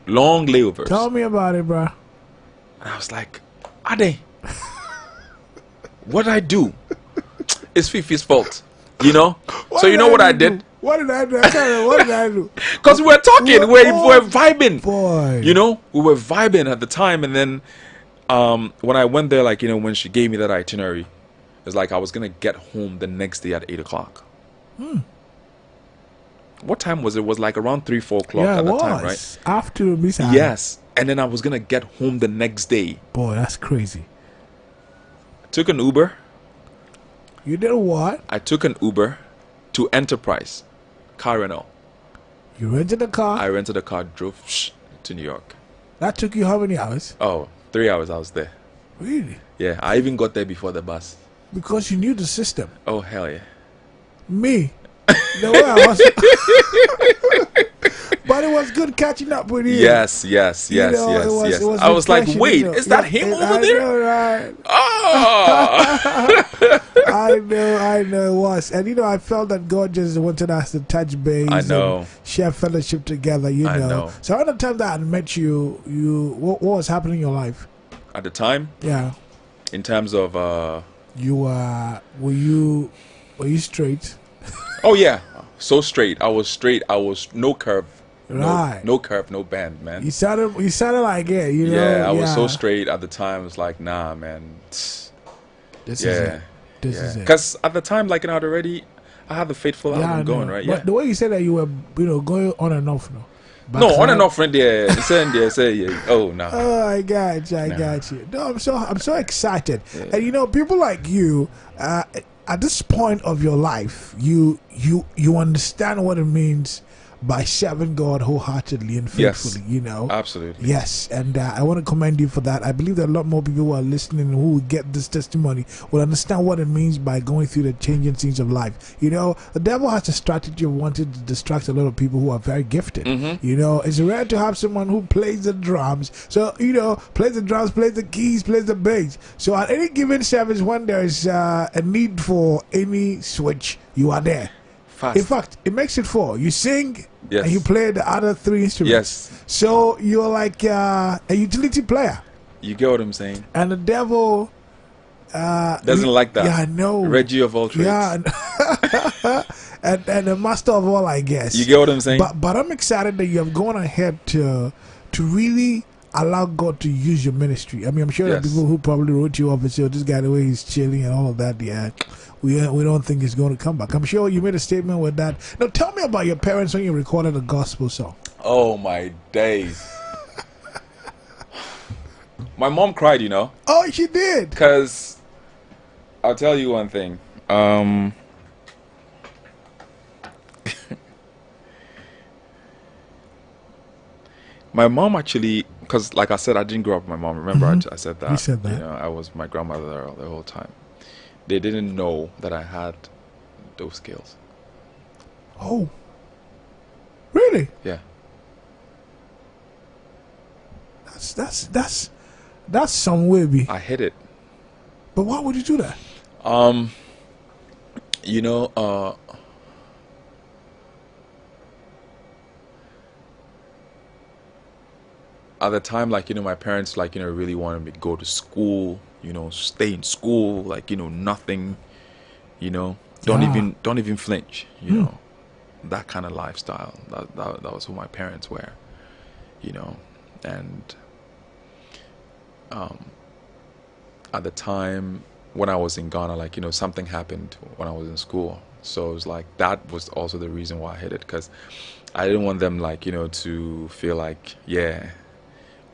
Speaker 2: Long layovers.
Speaker 1: Tell me about it, bro.
Speaker 2: And I was like, Ade, what did I do? It's Fifi's fault, you know. So you know what I did?
Speaker 1: What did I do? I can't remember. What did I do?
Speaker 2: Because we were talking, we were vibing.
Speaker 1: Boy.
Speaker 2: You know, we were vibing at the time. And then when I went there, like, you know, when she gave me that itinerary, it's like I was going to get home the next day at 8 o'clock. What time was it? It was like around 3, 4 o'clock at the time, right?
Speaker 1: After Miss Anna.
Speaker 2: Yes. And then I was going to get home the next day.
Speaker 1: Boy, that's crazy.
Speaker 2: Took an Uber.
Speaker 1: You did what?
Speaker 2: I took an Uber to Enterprise, car rental.
Speaker 1: You rented a car?
Speaker 2: I rented a car, drove to New York.
Speaker 1: That took you how many hours?
Speaker 2: Oh, 3 hours I was there.
Speaker 1: Really?
Speaker 2: Yeah, I even got there before the bus.
Speaker 1: Because you knew the system.
Speaker 2: Oh, hell yeah.
Speaker 1: Me? The way I was. But it was good catching up with you.
Speaker 2: Yes.
Speaker 1: You know,
Speaker 2: Yes.
Speaker 1: it was
Speaker 2: I was like,
Speaker 1: refreshing,
Speaker 2: wait,
Speaker 1: you know.
Speaker 2: is that him over
Speaker 1: I
Speaker 2: there?
Speaker 1: know, right?
Speaker 2: Oh!
Speaker 1: I know it was. And you know, I felt that God just wanted us to touch base.
Speaker 2: I know.
Speaker 1: And share fellowship together, you know.
Speaker 2: I know.
Speaker 1: So at the time that I met you, what was happening in your life?
Speaker 2: At the time,
Speaker 1: Yeah.
Speaker 2: in terms of,
Speaker 1: You were you straight?
Speaker 2: oh yeah, so straight. I was straight. I was no curve.
Speaker 1: Right.
Speaker 2: No curve, no band, man.
Speaker 1: You sounded like it, you know.
Speaker 2: Yeah, I was so straight at the time. It was like, nah, man.
Speaker 1: This is
Speaker 2: Yeah.
Speaker 1: it. This is it.
Speaker 2: Because at the time, like, you know, I had the Faithful
Speaker 1: I
Speaker 2: album going,
Speaker 1: know.
Speaker 2: right?
Speaker 1: But
Speaker 2: Yeah.
Speaker 1: the way you said that you were, you know, going on and off, no.
Speaker 2: No, on and off, friend. Yeah, say, yeah. Oh no.
Speaker 1: Oh, I got you. No, I'm so excited.
Speaker 2: Yeah.
Speaker 1: And you know, people like you, at this point of your life, you understand what it means by serving God wholeheartedly and faithfully.
Speaker 2: Yes.
Speaker 1: You know,
Speaker 2: Absolutely.
Speaker 1: yes, and I want to commend you for that. I believe that a lot more people who are listening who will get this testimony will understand what it means by going through the changing scenes of life. You know, the devil has a strategy of wanting to distract a lot of people who are very gifted. You know, it's rare to have someone who plays the drums. So, you know, plays the drums, plays the keys, plays the bass. So at any given service, when there is a need for any switch, you are there.
Speaker 2: Fast.
Speaker 1: In fact, it makes it 4. You sing
Speaker 2: Yes.
Speaker 1: and you play the other 3 instruments.
Speaker 2: Yes.
Speaker 1: So you're like a utility player.
Speaker 2: You get what I'm saying?
Speaker 1: And the devil
Speaker 2: Doesn't like that.
Speaker 1: Yeah, I know.
Speaker 2: Reggie of all trades.
Speaker 1: Yeah. and the master of all, I guess.
Speaker 2: You get what I'm saying?
Speaker 1: But I'm excited that you have gone ahead to really allow God to use your ministry. I mean, I'm sure there are
Speaker 2: Yes.
Speaker 1: people who probably wrote you off and said, this guy, the way he's chilling and all of that, yeah, we don't think he's going to come back. I'm sure you made a statement with that. Now, tell me about your parents when you recorded a gospel song.
Speaker 2: Oh my days. My mom cried, you know,
Speaker 1: Oh, she did.
Speaker 2: because I'll tell you one thing. My mom actually, because like I said, I didn't grow up with my mom. Remember, I said that.
Speaker 1: You said that.
Speaker 2: You know, I was my grandmother the whole time. They didn't know that I had those skills.
Speaker 1: Oh, really?
Speaker 2: Yeah.
Speaker 1: That's some way, be.
Speaker 2: I hid it.
Speaker 1: But why would you do that?
Speaker 2: You know, at the time, like, you know, my parents, like, you know, really wanted me to go to school, you know, stay in school, like, you know, nothing, you know, don't even flinch, you know, that kind of lifestyle. That was who my parents were, you know. And at the time when I was in Ghana, like, you know, something happened when I was in school. So it was like, that was also the reason why I hid it, because I didn't want them, like, you know, to feel like, yeah,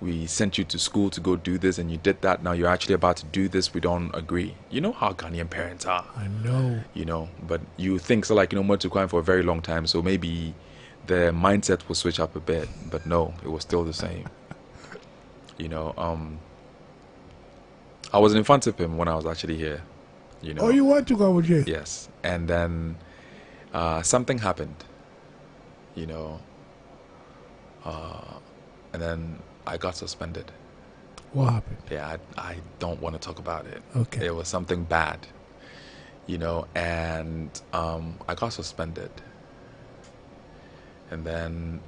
Speaker 2: we sent you to school to go do this and you did that, now you're actually about to do this, we don't agree. You know how Ghanaian parents are.
Speaker 1: I know.
Speaker 2: You know, but you think so, like, you know, more to crime for a very long time, so maybe the mindset will switch up a bit, but no, it was still the same. You know, I was in front of him when I was actually here, you know.
Speaker 1: Oh, you want to go with you?
Speaker 2: Yes. And then something happened, you know, and then I got suspended.
Speaker 1: What happened?
Speaker 2: Yeah, I don't want to talk about it.
Speaker 1: Okay.
Speaker 2: It was something bad, you know, and I got suspended. And then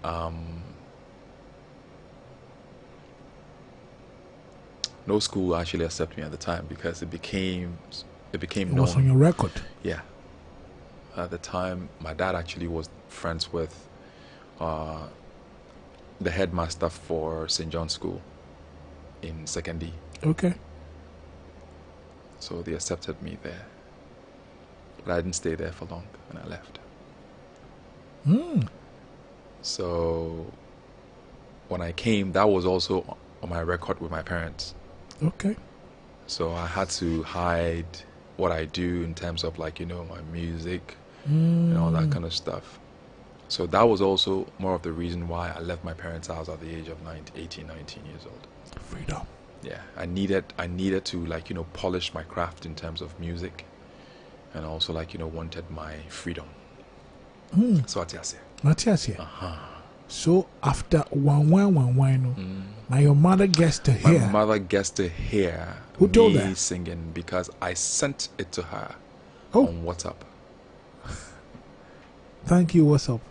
Speaker 2: no school actually accepted me at the time, because it became
Speaker 1: It
Speaker 2: known.
Speaker 1: was on your record.
Speaker 2: Yeah. At the time, my dad actually was friends with the headmaster for St. John's School in 2nd D.
Speaker 1: Okay.
Speaker 2: So they accepted me there. But I didn't stay there for long, and I left. So when I came, that was also on my record with my parents.
Speaker 1: Okay.
Speaker 2: So I had to hide what I do in terms of, like, you know, my music and all that kind of stuff. So that was also more of the reason why I left my parents' house at the age of 18, 19 years old.
Speaker 1: Freedom.
Speaker 2: Yeah, I needed to, like, you know, polish my craft in terms of music, and also, like, you know, wanted my freedom. So what you say?
Speaker 1: Matthias here. So after one, now your mother gets to hear.
Speaker 2: My mother gets to hear
Speaker 1: Who told
Speaker 2: me
Speaker 1: her?
Speaker 2: singing, because I sent it to her
Speaker 1: Oh.
Speaker 2: on WhatsApp.
Speaker 1: Thank you. What's up?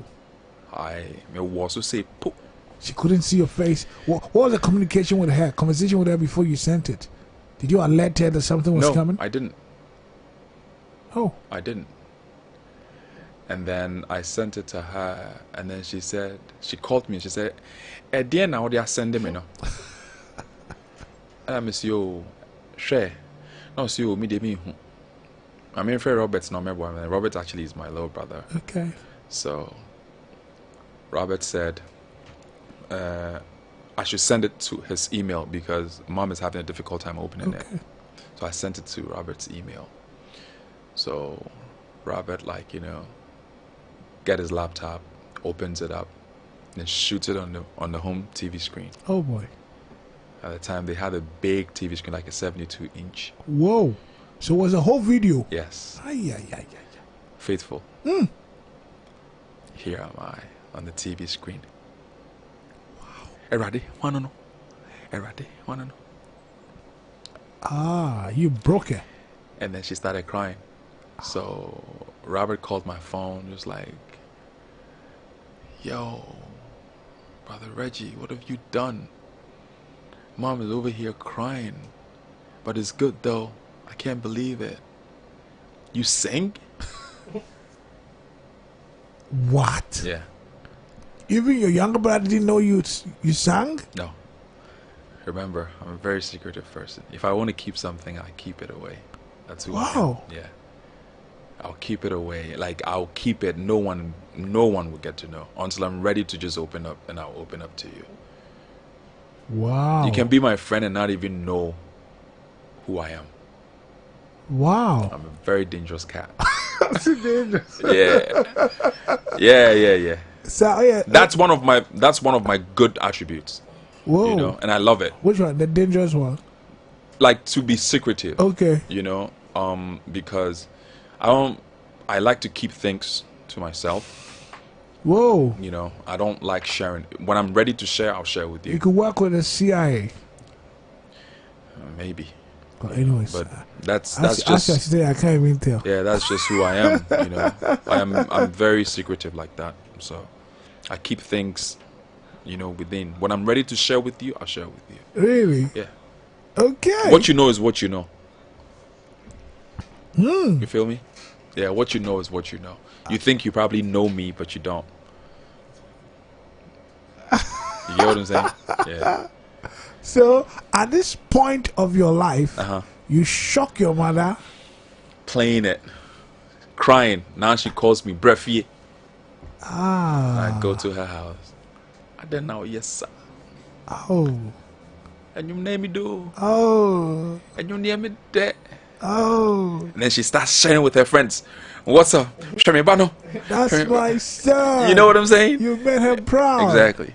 Speaker 2: I will also say, "Pooh."
Speaker 1: She couldn't see your face. What was the communication with her? Conversation with her before you sent it? Did you alert her that something was
Speaker 2: No,
Speaker 1: coming?
Speaker 2: I didn't.
Speaker 1: Oh.
Speaker 2: I didn't. And then I sent it to her, and then she called me and she said, dear, now they are sending me, no? And I miss you, share. No, see you, me, de me. I mean, for Robert's not my boy. Robert actually is my little brother.
Speaker 1: Okay.
Speaker 2: So Robert said I should send it to his email, because mom is having a difficult time opening it. So I sent it to Robert's email. So Robert, like, you know, get his laptop, opens it up, and shoots it on the home TV screen.
Speaker 1: Oh boy.
Speaker 2: At the time, they had a big TV screen, like a 72-inch.
Speaker 1: Whoa. So it was a whole video?
Speaker 2: Yes.
Speaker 1: Ay.
Speaker 2: Faithful. Here am I on the TV screen. Wow. Erade, wanna know? Erade, wanna know?
Speaker 1: Ah, you broke her.
Speaker 2: And then she started crying. So Robert called my phone, just like, yo, Brother Reggie, what have you done? Mom is over here crying. But it's good though. I can't believe it. You sing?
Speaker 1: What?
Speaker 2: Yeah.
Speaker 1: Even your younger brother didn't know you sang?
Speaker 2: No. Remember, I'm a very secretive person. If I want to keep something, I keep it away. That's who I am. Yeah. I'll keep it away. Like, I'll keep it. No one will get to know until I'm ready to just open up, and I'll open up to you.
Speaker 1: Wow.
Speaker 2: You can be my friend and not even know who I am.
Speaker 1: Wow.
Speaker 2: I'm a very dangerous cat.
Speaker 1: That's dangerous.
Speaker 2: Yeah.
Speaker 1: So, yeah.
Speaker 2: That's one of my good attributes.
Speaker 1: Whoa.
Speaker 2: You know, and I love it.
Speaker 1: Which one? The dangerous one?
Speaker 2: Like, to be secretive.
Speaker 1: Okay.
Speaker 2: You know, because I like to keep things to myself.
Speaker 1: Whoa.
Speaker 2: You know, I don't like sharing. When I'm ready to share, I'll share with you.
Speaker 1: You could work with the CIA.
Speaker 2: Maybe.
Speaker 1: But anyways,
Speaker 2: But that's
Speaker 1: actually,
Speaker 2: just
Speaker 1: I can't even tell.
Speaker 2: yeah, that's just who I am. You know, I'm very secretive like that. So I keep things, you know, within. When I'm ready to share with you, I'll share with you.
Speaker 1: Really?
Speaker 2: Yeah.
Speaker 1: Okay.
Speaker 2: What you know is what you know.
Speaker 1: Hmm.
Speaker 2: You feel me? Yeah. What you know is what you know. You think you probably know me, but you don't. You get what I'm saying? Yeah.
Speaker 1: So, at this point of your life, you shock your mother.
Speaker 2: Playing it, crying. Now she calls me Breffy. I go to her house. I don't know, yes, sir.
Speaker 1: Oh.
Speaker 2: And you name me do.
Speaker 1: Oh.
Speaker 2: And you name me there.
Speaker 1: Oh.
Speaker 2: And then she starts sharing with her friends. What's up?
Speaker 1: That's my son.
Speaker 2: You know what I'm saying?
Speaker 1: You made her proud.
Speaker 2: Exactly.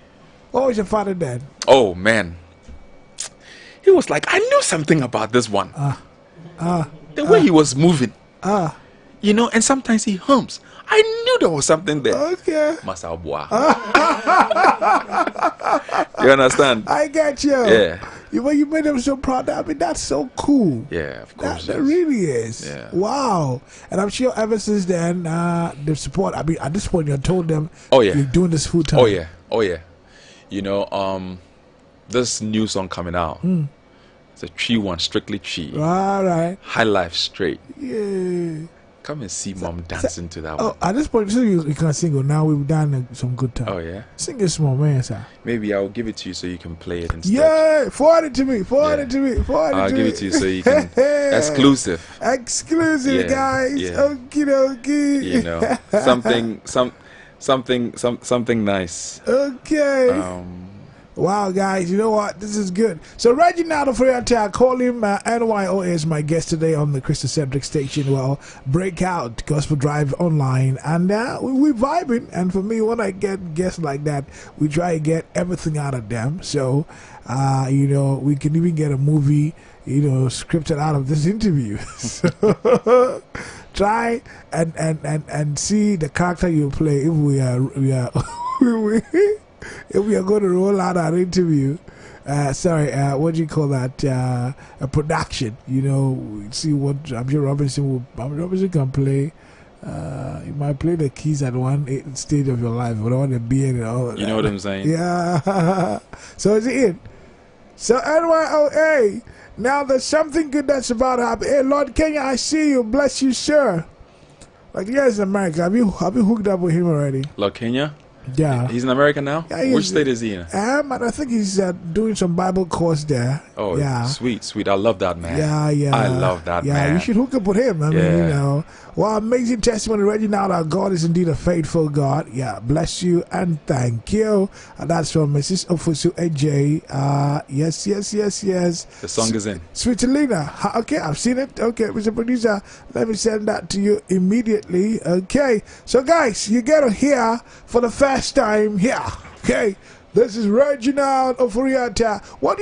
Speaker 1: What was your father then?
Speaker 2: Oh, man. He was like, I knew something about this one. The way he was moving. You know, and sometimes he hums. I knew there was something there.
Speaker 1: Okay.
Speaker 2: Masabwa. You understand?
Speaker 1: I get you.
Speaker 2: Yeah.
Speaker 1: You made them so proud. I mean, that's so cool.
Speaker 2: Yeah, of course.
Speaker 1: That really is.
Speaker 2: Yeah.
Speaker 1: Wow. And I'm sure ever since then, the support, I mean, at this point, you told them,
Speaker 2: oh, yeah,
Speaker 1: you're doing this full time.
Speaker 2: Oh, yeah. Oh, yeah. You know, this new song coming out. It's a Chi one, strictly Chi.
Speaker 1: All right.
Speaker 2: High Life Straight.
Speaker 1: Yeah.
Speaker 2: Come and see mom dancing to that one.
Speaker 1: Oh, at this point, so you can sing it. Now we've done some good time.
Speaker 2: Oh, yeah?
Speaker 1: Sing it small, man, sir.
Speaker 2: Maybe I'll give it to you so you can play it instead.
Speaker 1: Yeah, forward it to me. Forward it to me.
Speaker 2: I'll give it to you so you can. Exclusive.
Speaker 1: Exclusive, guys.
Speaker 2: Yeah.
Speaker 1: Okie dokie.
Speaker 2: You know, something nice.
Speaker 1: Okay. Wow, guys, you know what? This is good. So, Reginald Ofori-Atta, I call him NYO is my guest today on the Kristocentric station. Well, Breakout Gospel Drive Online. And we're vibing. And for me, when I get guests like that, we try to get everything out of them. So, you know, we can even get a movie, you know, scripted out of this interview. So, try and see the character you play if we are if we are going to roll out our interview, what do you call that? A production, you know, see what I'm sure Robinson can play. You might play the keys at one stage of your life, without the beard and all.
Speaker 2: You know what I'm saying?
Speaker 1: Yeah. So is it? So NYOA. Now there's something good that's about to happen. Hey, Lord Kenya, I see you. Bless you, sir. Like, yes, America. Have you hooked up with him already?
Speaker 2: Lord Kenya?
Speaker 1: Yeah.
Speaker 2: He's in America now?
Speaker 1: Yeah,
Speaker 2: which state is he in?
Speaker 1: I think he's doing some Bible course there.
Speaker 2: Oh,
Speaker 1: yeah.
Speaker 2: Sweet. I love that, man.
Speaker 1: Yeah.
Speaker 2: I love that, man.
Speaker 1: Yeah, you should hook up with him. I mean, you know. Well, amazing testimony, Reginald. Our God is indeed a faithful God. Yeah, bless you and thank you. And that's from Mrs. Ofusu AJ. Yes.
Speaker 2: The song is in.
Speaker 1: Sweetelina. Okay, I've seen it. Okay, Mr. Producer, let me send that to you immediately. Okay, so guys, you get to hear for the first time here. Okay, this is Reginald Ofori-Atta. What's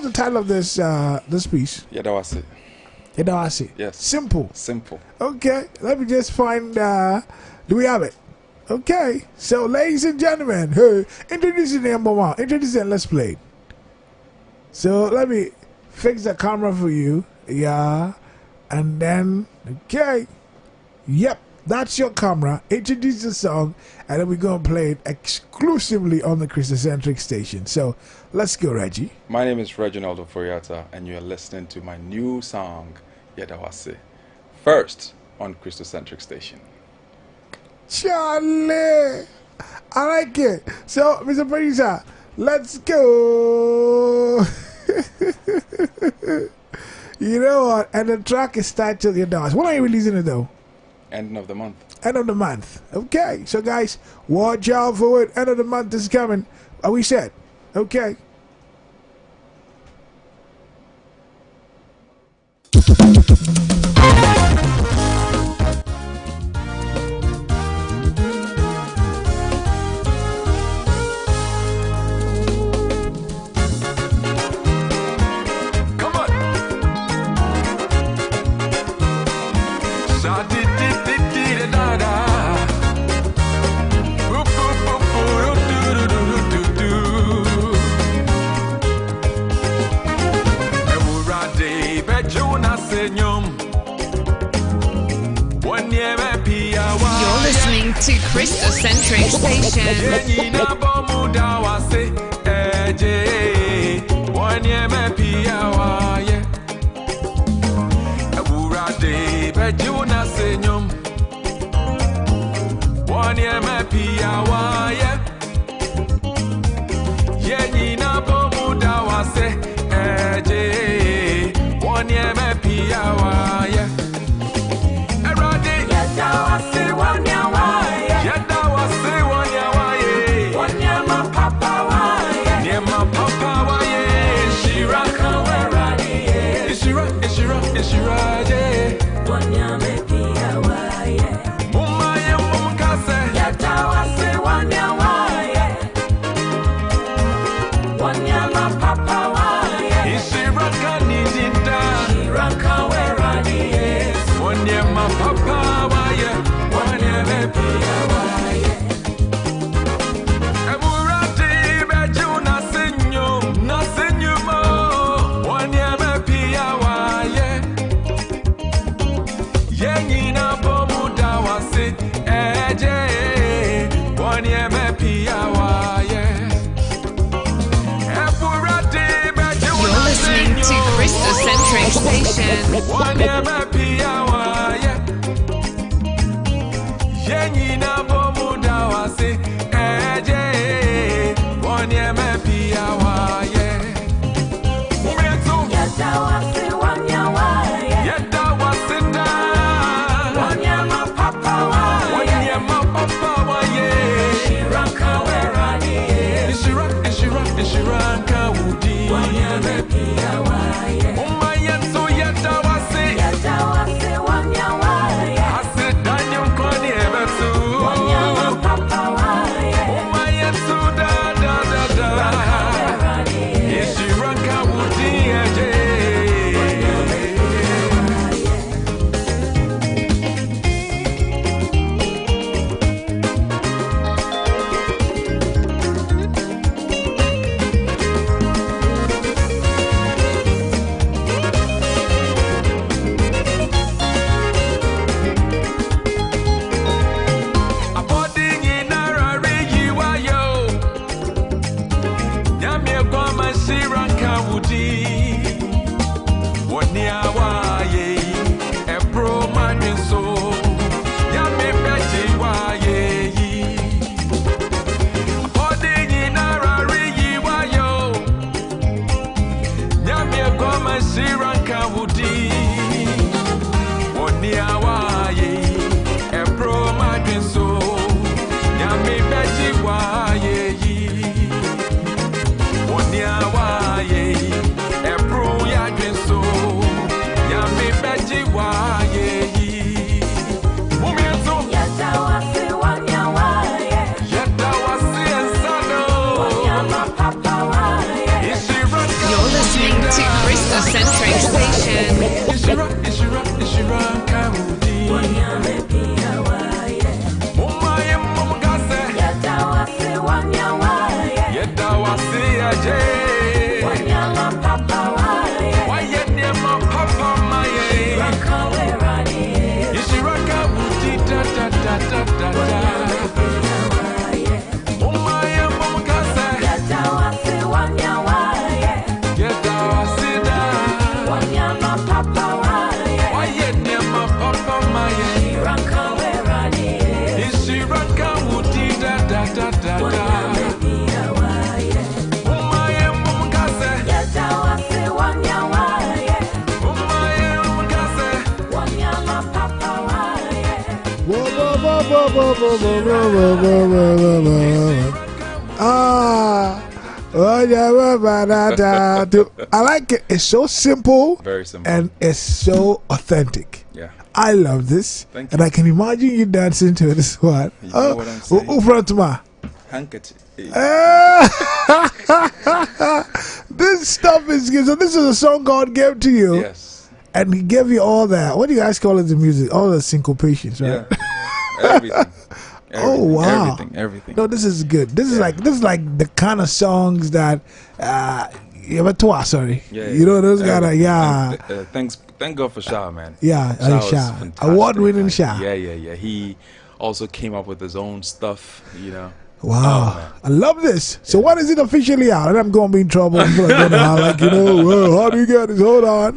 Speaker 1: the title of this piece?
Speaker 2: Yeah, that was it. Yes.
Speaker 1: Simple.
Speaker 2: Okay,
Speaker 1: let me just find. Do we have it? Okay, so ladies and gentlemen, hey, introducing number one. Introduce and let's play. So let me fix the camera for you. Yeah, and then okay, yep. That's your camera. Introduce the song, and then we're going to play it exclusively on the Kristocentric station. So, let's go, Reggie.
Speaker 2: My name is Reginald Ofori-Atta, and you are listening to my new song, Yedawase, first on Kristocentric station.
Speaker 1: Charlie! I like it. So, Mr. Producer, let's go. You know what? And the track is titled Yedawase. When are you releasing it, though?
Speaker 2: End of the month.
Speaker 1: End of the month. Okay, so guys, watch out for it. End of the month is coming. Are we set? Okay.
Speaker 3: Kristocentric station. Kristocentric station. Kristocentric station.
Speaker 1: I like it. It's so simple,
Speaker 2: Very simple.
Speaker 1: and it's so authentic.
Speaker 2: Yeah.
Speaker 1: I love this.
Speaker 2: Thank
Speaker 1: and
Speaker 2: you.
Speaker 1: I can imagine you dancing to this one.
Speaker 2: You know what I'm saying? Handkerchief.
Speaker 1: This stuff is good. So this is a song God gave to you.
Speaker 2: Yes.
Speaker 1: And he gave you all that. What do you guys call it in music? All the syncopations, right?
Speaker 2: Yeah. Everything.
Speaker 1: Oh wow!
Speaker 2: Everything.
Speaker 1: No, this is good. This is like the kind of songs that you ever twice. Sorry, you know those kind of
Speaker 2: Thank God for Shah, man.
Speaker 1: Yeah,
Speaker 2: Shah was
Speaker 1: Shah,
Speaker 2: fantastic.
Speaker 1: award-winning Shah.
Speaker 2: Yeah. He also came up with his own stuff, you know.
Speaker 1: Wow,
Speaker 2: Oh, man.
Speaker 1: I love this. So when is it officially out? And I'm going to be in trouble. People are gonna holler, like, well, how do you get this? Hold on.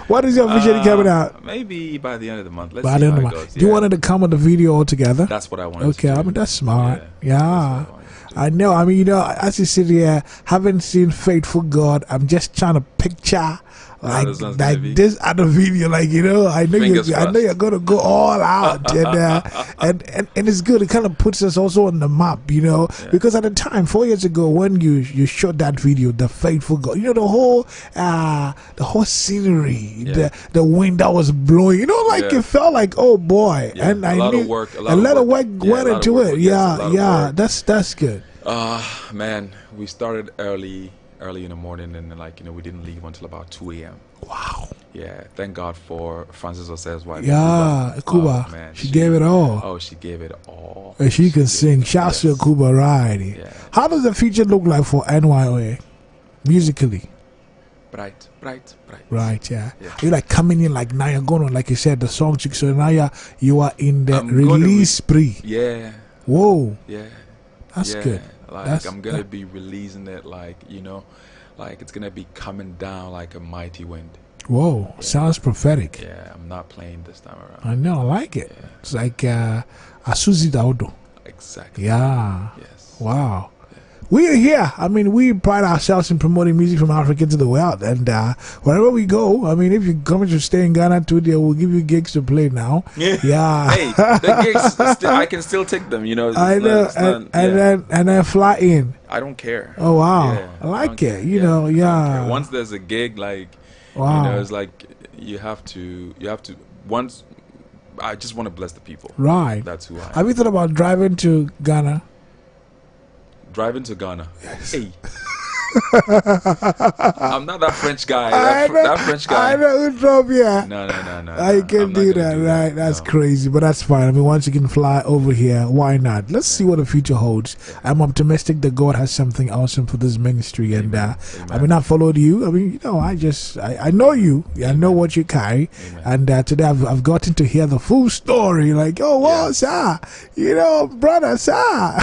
Speaker 1: What is it officially coming out?
Speaker 2: Maybe by the end of the month. Let's
Speaker 1: By
Speaker 2: see
Speaker 1: the
Speaker 2: how
Speaker 1: end of
Speaker 2: it
Speaker 1: the
Speaker 2: goes.
Speaker 1: month. Do you
Speaker 2: Yeah.
Speaker 1: want it to come with the video all together?
Speaker 2: That's what I wanted
Speaker 1: Okay,
Speaker 2: to do.
Speaker 1: I mean, that's smart.
Speaker 2: Yeah.
Speaker 1: Yeah.
Speaker 2: That's what I wanted to do.
Speaker 1: I know. I mean, as you sit here, haven't seen Faithful God, I'm just trying to picture like
Speaker 2: this one's gonna be-
Speaker 1: this other video. Like, I know
Speaker 2: Fingers
Speaker 1: I know
Speaker 2: crossed.
Speaker 1: you're gonna go all out, and it's good. It kind of puts us also on the map, because at the time 4 years ago when you shot that video, the Faithful God, the whole scenery,
Speaker 2: Yeah.
Speaker 1: the wind that was blowing,
Speaker 2: Yeah.
Speaker 1: it felt like, oh boy,
Speaker 2: Yeah,
Speaker 1: and
Speaker 2: a
Speaker 1: I
Speaker 2: lot
Speaker 1: knew
Speaker 2: of work,
Speaker 1: a lot of work
Speaker 2: Yeah,
Speaker 1: went
Speaker 2: a lot of
Speaker 1: into
Speaker 2: work,
Speaker 1: it.
Speaker 2: yes, a lot of
Speaker 1: Yeah,
Speaker 2: work.
Speaker 1: that's good.
Speaker 2: Man, we started early in the morning, and we didn't leave until about 2 a.m.
Speaker 1: Wow.
Speaker 2: Yeah, thank God for Francis Ose's wife.
Speaker 1: Yeah, Kuba.
Speaker 2: Oh, man,
Speaker 1: she gave it all.
Speaker 2: Oh, she gave it all.
Speaker 1: And she can
Speaker 2: gave
Speaker 1: sing.
Speaker 2: it-
Speaker 1: Shouts to
Speaker 2: yes.
Speaker 1: Kuba, right?
Speaker 2: Yeah.
Speaker 1: How does the future look like for NYOA musically?
Speaker 2: Bright.
Speaker 1: Right, yeah.
Speaker 2: Yeah.
Speaker 1: You're like coming in like now you're going on, like you said, the song chick. So now you are in the
Speaker 2: I'm gonna
Speaker 1: release spree.
Speaker 2: Yeah,
Speaker 1: Whoa,
Speaker 2: yeah.
Speaker 1: that's
Speaker 2: yeah.
Speaker 1: good.
Speaker 2: Like
Speaker 1: That's-
Speaker 2: I'm gonna be releasing it, like it's gonna be coming down like a mighty wind.
Speaker 1: Whoa, sounds prophetic.
Speaker 2: Yeah, I'm not playing this time around.
Speaker 1: I know, I like it.
Speaker 2: Yeah.
Speaker 1: It's like Asuzi Daudo.
Speaker 2: Exactly.
Speaker 1: Yeah.
Speaker 2: Yes.
Speaker 1: Wow. We are here. I mean, we pride ourselves in promoting music from Africa to the world. And wherever we go, I mean, if you're coming to stay in Ghana too, we'll give you gigs to play now. Yeah.
Speaker 2: Hey, the gigs, I can still take them. It's
Speaker 1: I know.
Speaker 2: not- it's not-
Speaker 1: And then fly in.
Speaker 2: I don't care.
Speaker 1: Oh, wow.
Speaker 2: Yeah,
Speaker 1: I like
Speaker 2: don't
Speaker 1: it.
Speaker 2: care.
Speaker 1: You
Speaker 2: Yeah,
Speaker 1: know,
Speaker 2: I don't
Speaker 1: yeah.
Speaker 2: care. Once there's a gig,
Speaker 1: Wow.
Speaker 2: it's like you have to. Once, I just want to bless the people.
Speaker 1: Right.
Speaker 2: That's who I am.
Speaker 1: Have you thought about driving to Ghana?
Speaker 2: Driving to Ghana. Hey. I'm not that French guy.
Speaker 1: I know,
Speaker 2: That French guy.
Speaker 1: I know who drove here.
Speaker 2: No.
Speaker 1: I can
Speaker 2: I'm not
Speaker 1: do
Speaker 2: gonna
Speaker 1: that, right?
Speaker 2: that.
Speaker 1: That's
Speaker 2: No.
Speaker 1: crazy, but that's fine. I mean, once you can fly over here, why not? Let's see what the future holds. I'm optimistic that God has something awesome for this ministry, and
Speaker 2: Amen.
Speaker 1: I mean, I followed you. I mean, I know you. I know what you carry,
Speaker 2: Amen.
Speaker 1: and today I've gotten to hear the full story. Like, oh, wow, sir, brother, sir,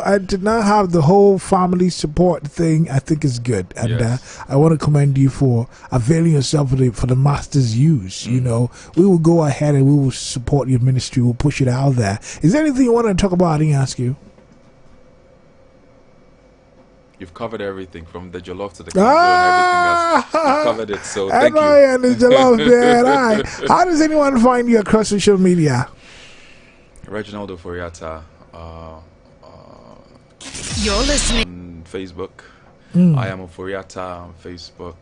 Speaker 1: and to not have the whole family support thing, I think is good, and
Speaker 2: Yes.
Speaker 1: I want to commend you for availing yourself for the master's use. We will go ahead and we will support your ministry. We'll push it out there. Is there anything you want to talk about? I didn't ask you.
Speaker 2: You've covered everything from the jollof to the kanzo and everything else. You've covered it, so thank you.
Speaker 1: And it's a love, man. All right. How does anyone find you across social media?
Speaker 2: Reginald Ofori-Atta,
Speaker 3: You're listening.
Speaker 2: on Facebook. I am Ofori-Atta on Facebook.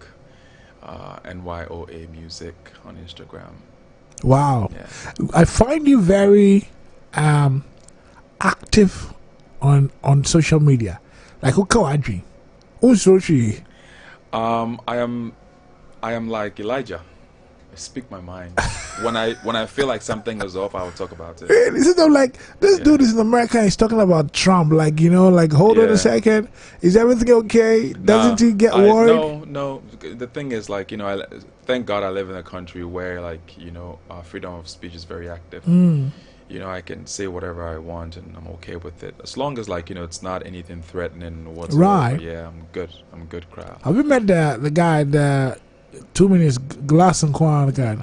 Speaker 2: NYOA Music on Instagram.
Speaker 1: Wow.
Speaker 2: Yeah.
Speaker 1: I find you very active on social media. Like, who Kawadri? Who's social?
Speaker 2: I am like Elijah. I speak my mind. when I feel like something is off, I will talk about it.
Speaker 1: This is like this dude is in America. He's talking about Trump. Like, hold on
Speaker 2: Yeah.
Speaker 1: a second. Is everything okay? Doesn't he get
Speaker 2: I-
Speaker 1: worried?
Speaker 2: No. The thing is, thank God I live in a country where, freedom of speech is very active. I can say whatever I want and I'm okay with it. As long as, it's not anything threatening whatsoever.
Speaker 1: Right.
Speaker 2: Yeah, I'm good. I'm a good crowd.
Speaker 1: Have you met the guy, the 2 minutes glass and quan guy?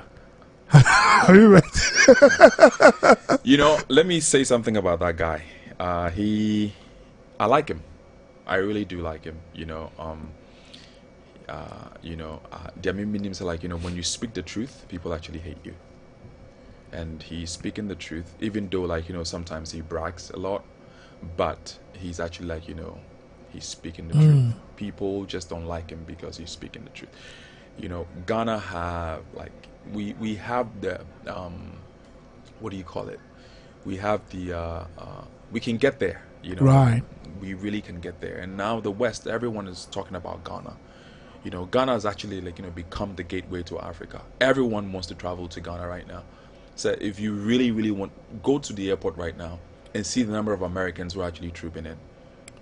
Speaker 1: Have you met?
Speaker 2: Let me say something about that guy. I like him. I really do like him. There may be names like, when you speak the truth, people actually hate you. And he's speaking the truth, even though, sometimes he brags a lot, but he's actually he's speaking the truth. People just don't like him because he's speaking the truth. Ghana have we have the what do you call it? We have the we can get there.
Speaker 1: Right.
Speaker 2: We really can get there. And now the West, everyone is talking about Ghana. Ghana has actually become the gateway to Africa. Everyone wants to travel to Ghana right now. So if you really, really want, go to the airport right now and see the number of Americans who are actually trooping in.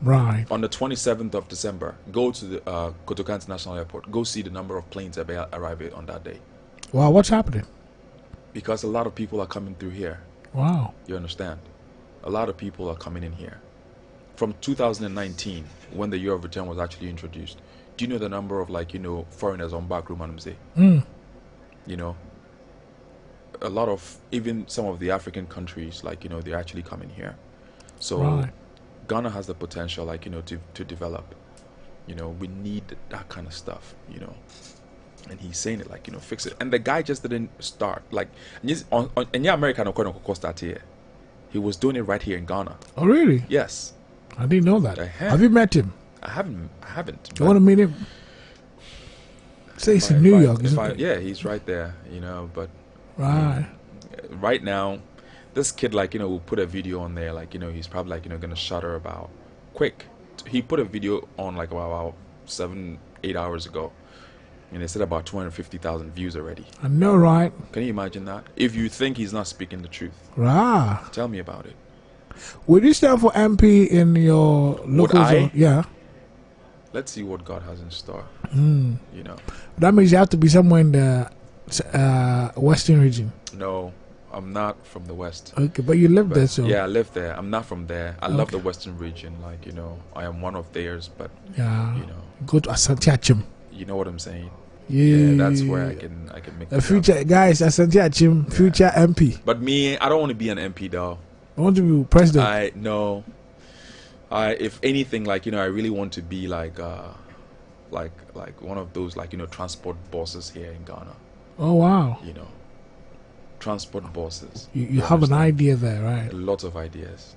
Speaker 1: Right.
Speaker 2: On the 27th of December, go to the Kotoka International Airport. Go see the number of planes that will arrive on that day.
Speaker 1: Wow, what's happening?
Speaker 2: Because a lot of people are coming through here.
Speaker 1: Wow.
Speaker 2: You understand? A lot of people are coming in here. From 2019, when the year of return was actually introduced, do you know the number of foreigners on backroom and say? You know, a lot of even some of the African countries, they're actually coming here. So Ghana has the potential, to develop. We need that kind of stuff. And he's saying it fix it. And the guy just didn't start and America no start here. He was doing it right here in Ghana.
Speaker 1: Oh really?
Speaker 2: Yes.
Speaker 1: I didn't know that. Have you met him?
Speaker 2: I haven't.
Speaker 1: You want to meet him? Say he's in New York.
Speaker 2: Yeah, he's right there. But right now, this kid will put a video on there. He's probably gonna shutter about quick. He put a video on about 7-8 hours ago, and they said about 250,000 views already.
Speaker 1: I know, right?
Speaker 2: Can you imagine that? If you think he's not speaking the truth, tell me about it.
Speaker 1: Would you stand for MP in your local zone? Yeah.
Speaker 2: Let's see what God has in store.
Speaker 1: That means you have to be somewhere in the western region.
Speaker 2: No, I'm not from the west.
Speaker 1: Okay, but you live there, so
Speaker 2: yeah, I live there. I'm not from there. I love the western region. I am one of theirs. But
Speaker 1: go to Asante.
Speaker 2: You know what I'm saying?
Speaker 1: Yeah,
Speaker 2: that's where I can make
Speaker 1: the future guys. Asante future MP.
Speaker 2: But me, I don't want to be an MP though.
Speaker 1: I want to be president.
Speaker 2: If anything, I really want to be like one of those transport bosses here in Ghana.
Speaker 1: Oh wow.
Speaker 2: Transport bosses.
Speaker 1: You have an idea there, right?
Speaker 2: A lot of ideas.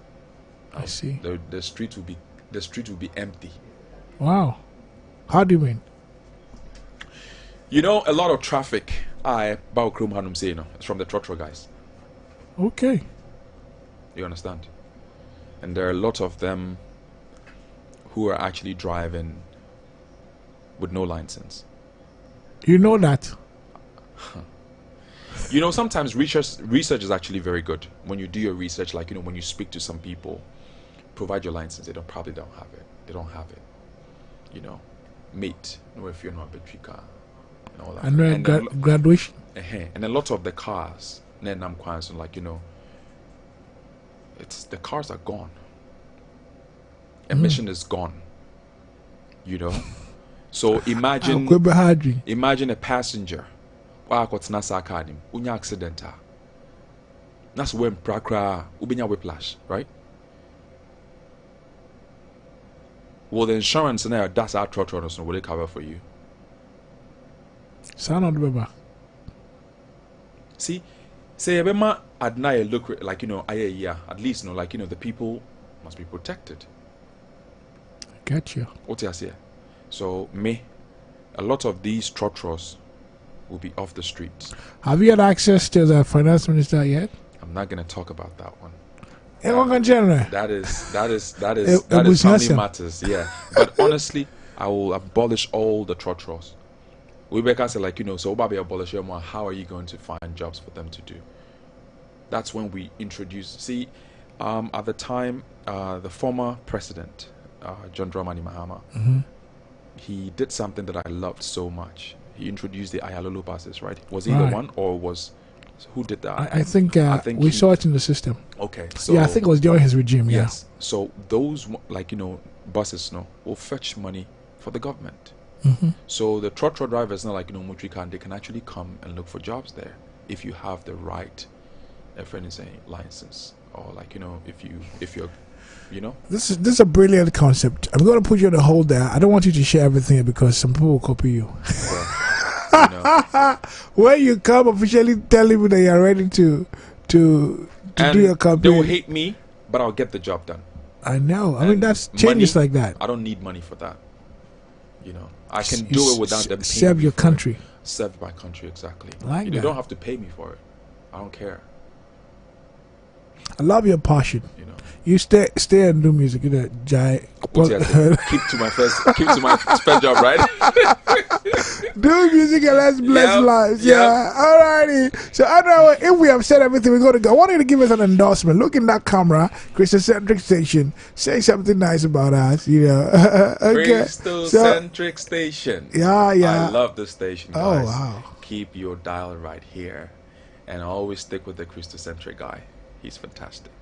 Speaker 1: I see.
Speaker 2: The street will be empty.
Speaker 1: Wow. How do you mean?
Speaker 2: A lot of traffic. It's from the trotro guys.
Speaker 1: Okay.
Speaker 2: You understand? And there are a lot of them who are actually driving with no license.
Speaker 1: You know that?
Speaker 2: Sometimes research is actually very good. When you do your research, when you speak to some people, provide your license. They probably don't have it. They don't have it. Mate, no if you're not a battery car and all that.
Speaker 1: And graduation.
Speaker 2: And a lot of the cars, it's the cars are gone. Emission is gone. So imagine a passenger. Accident. That's when prakra ubinya whiplash, right? Well, the insurance now that's our trotro, so will they cover for you?
Speaker 1: Sound of the
Speaker 2: See, say Ebema adnaya look at least the people must be protected.
Speaker 1: Get you.
Speaker 2: What I say? So a lot of these trotros will be off the streets.
Speaker 1: Have you had access to the finance minister yet?
Speaker 2: I'm not going to talk about that one.
Speaker 1: That
Speaker 2: is family matters. Yeah, but honestly, I will abolish all the trotros. We better say so Babi abolish them. How are you going to find jobs for them to do? That's when we introduce. See, at the time, the former president, John Dramani Mahama, he did something that I loved so much. He introduced the Ayalolo buses, right? Was he the one, or who did that?
Speaker 1: I think we saw it in the system.
Speaker 2: Okay, so
Speaker 1: yeah, I think it was during his regime.
Speaker 2: Yes. So those buses, will fetch money for the government. So the trotro drivers, not Mutrikan, they can actually come and look for jobs there if you have the right, license, or if you're.
Speaker 1: This is a brilliant concept. I'm going to put you on a hold there. I don't want you to share everything because some people will copy you. When you come officially telling me that you're ready to do your campaign,
Speaker 2: they will hate me, but I'll get the job done.
Speaker 1: I know. I mean, that's changes like that.
Speaker 2: I don't need money for that. I can do it without them.
Speaker 1: Serve your country.
Speaker 2: Serve my country, exactly.
Speaker 1: You
Speaker 2: don't have to pay me for it. I don't care.
Speaker 1: I love your passion. You stay and do music. Keep to
Speaker 2: my first job, right?
Speaker 1: Do music and let's bless lives. Yeah. Alrighty. So I know if we have said everything we're going to go. I want you to give us an endorsement. Look in that camera, Kristocentric station. Say something nice about us. Okay.
Speaker 2: Kristocentric station.
Speaker 1: Yeah.
Speaker 2: I love the station, guys.
Speaker 1: Oh wow.
Speaker 2: Keep your dial right here. and I always stick with the Kristocentric guy. He's fantastic.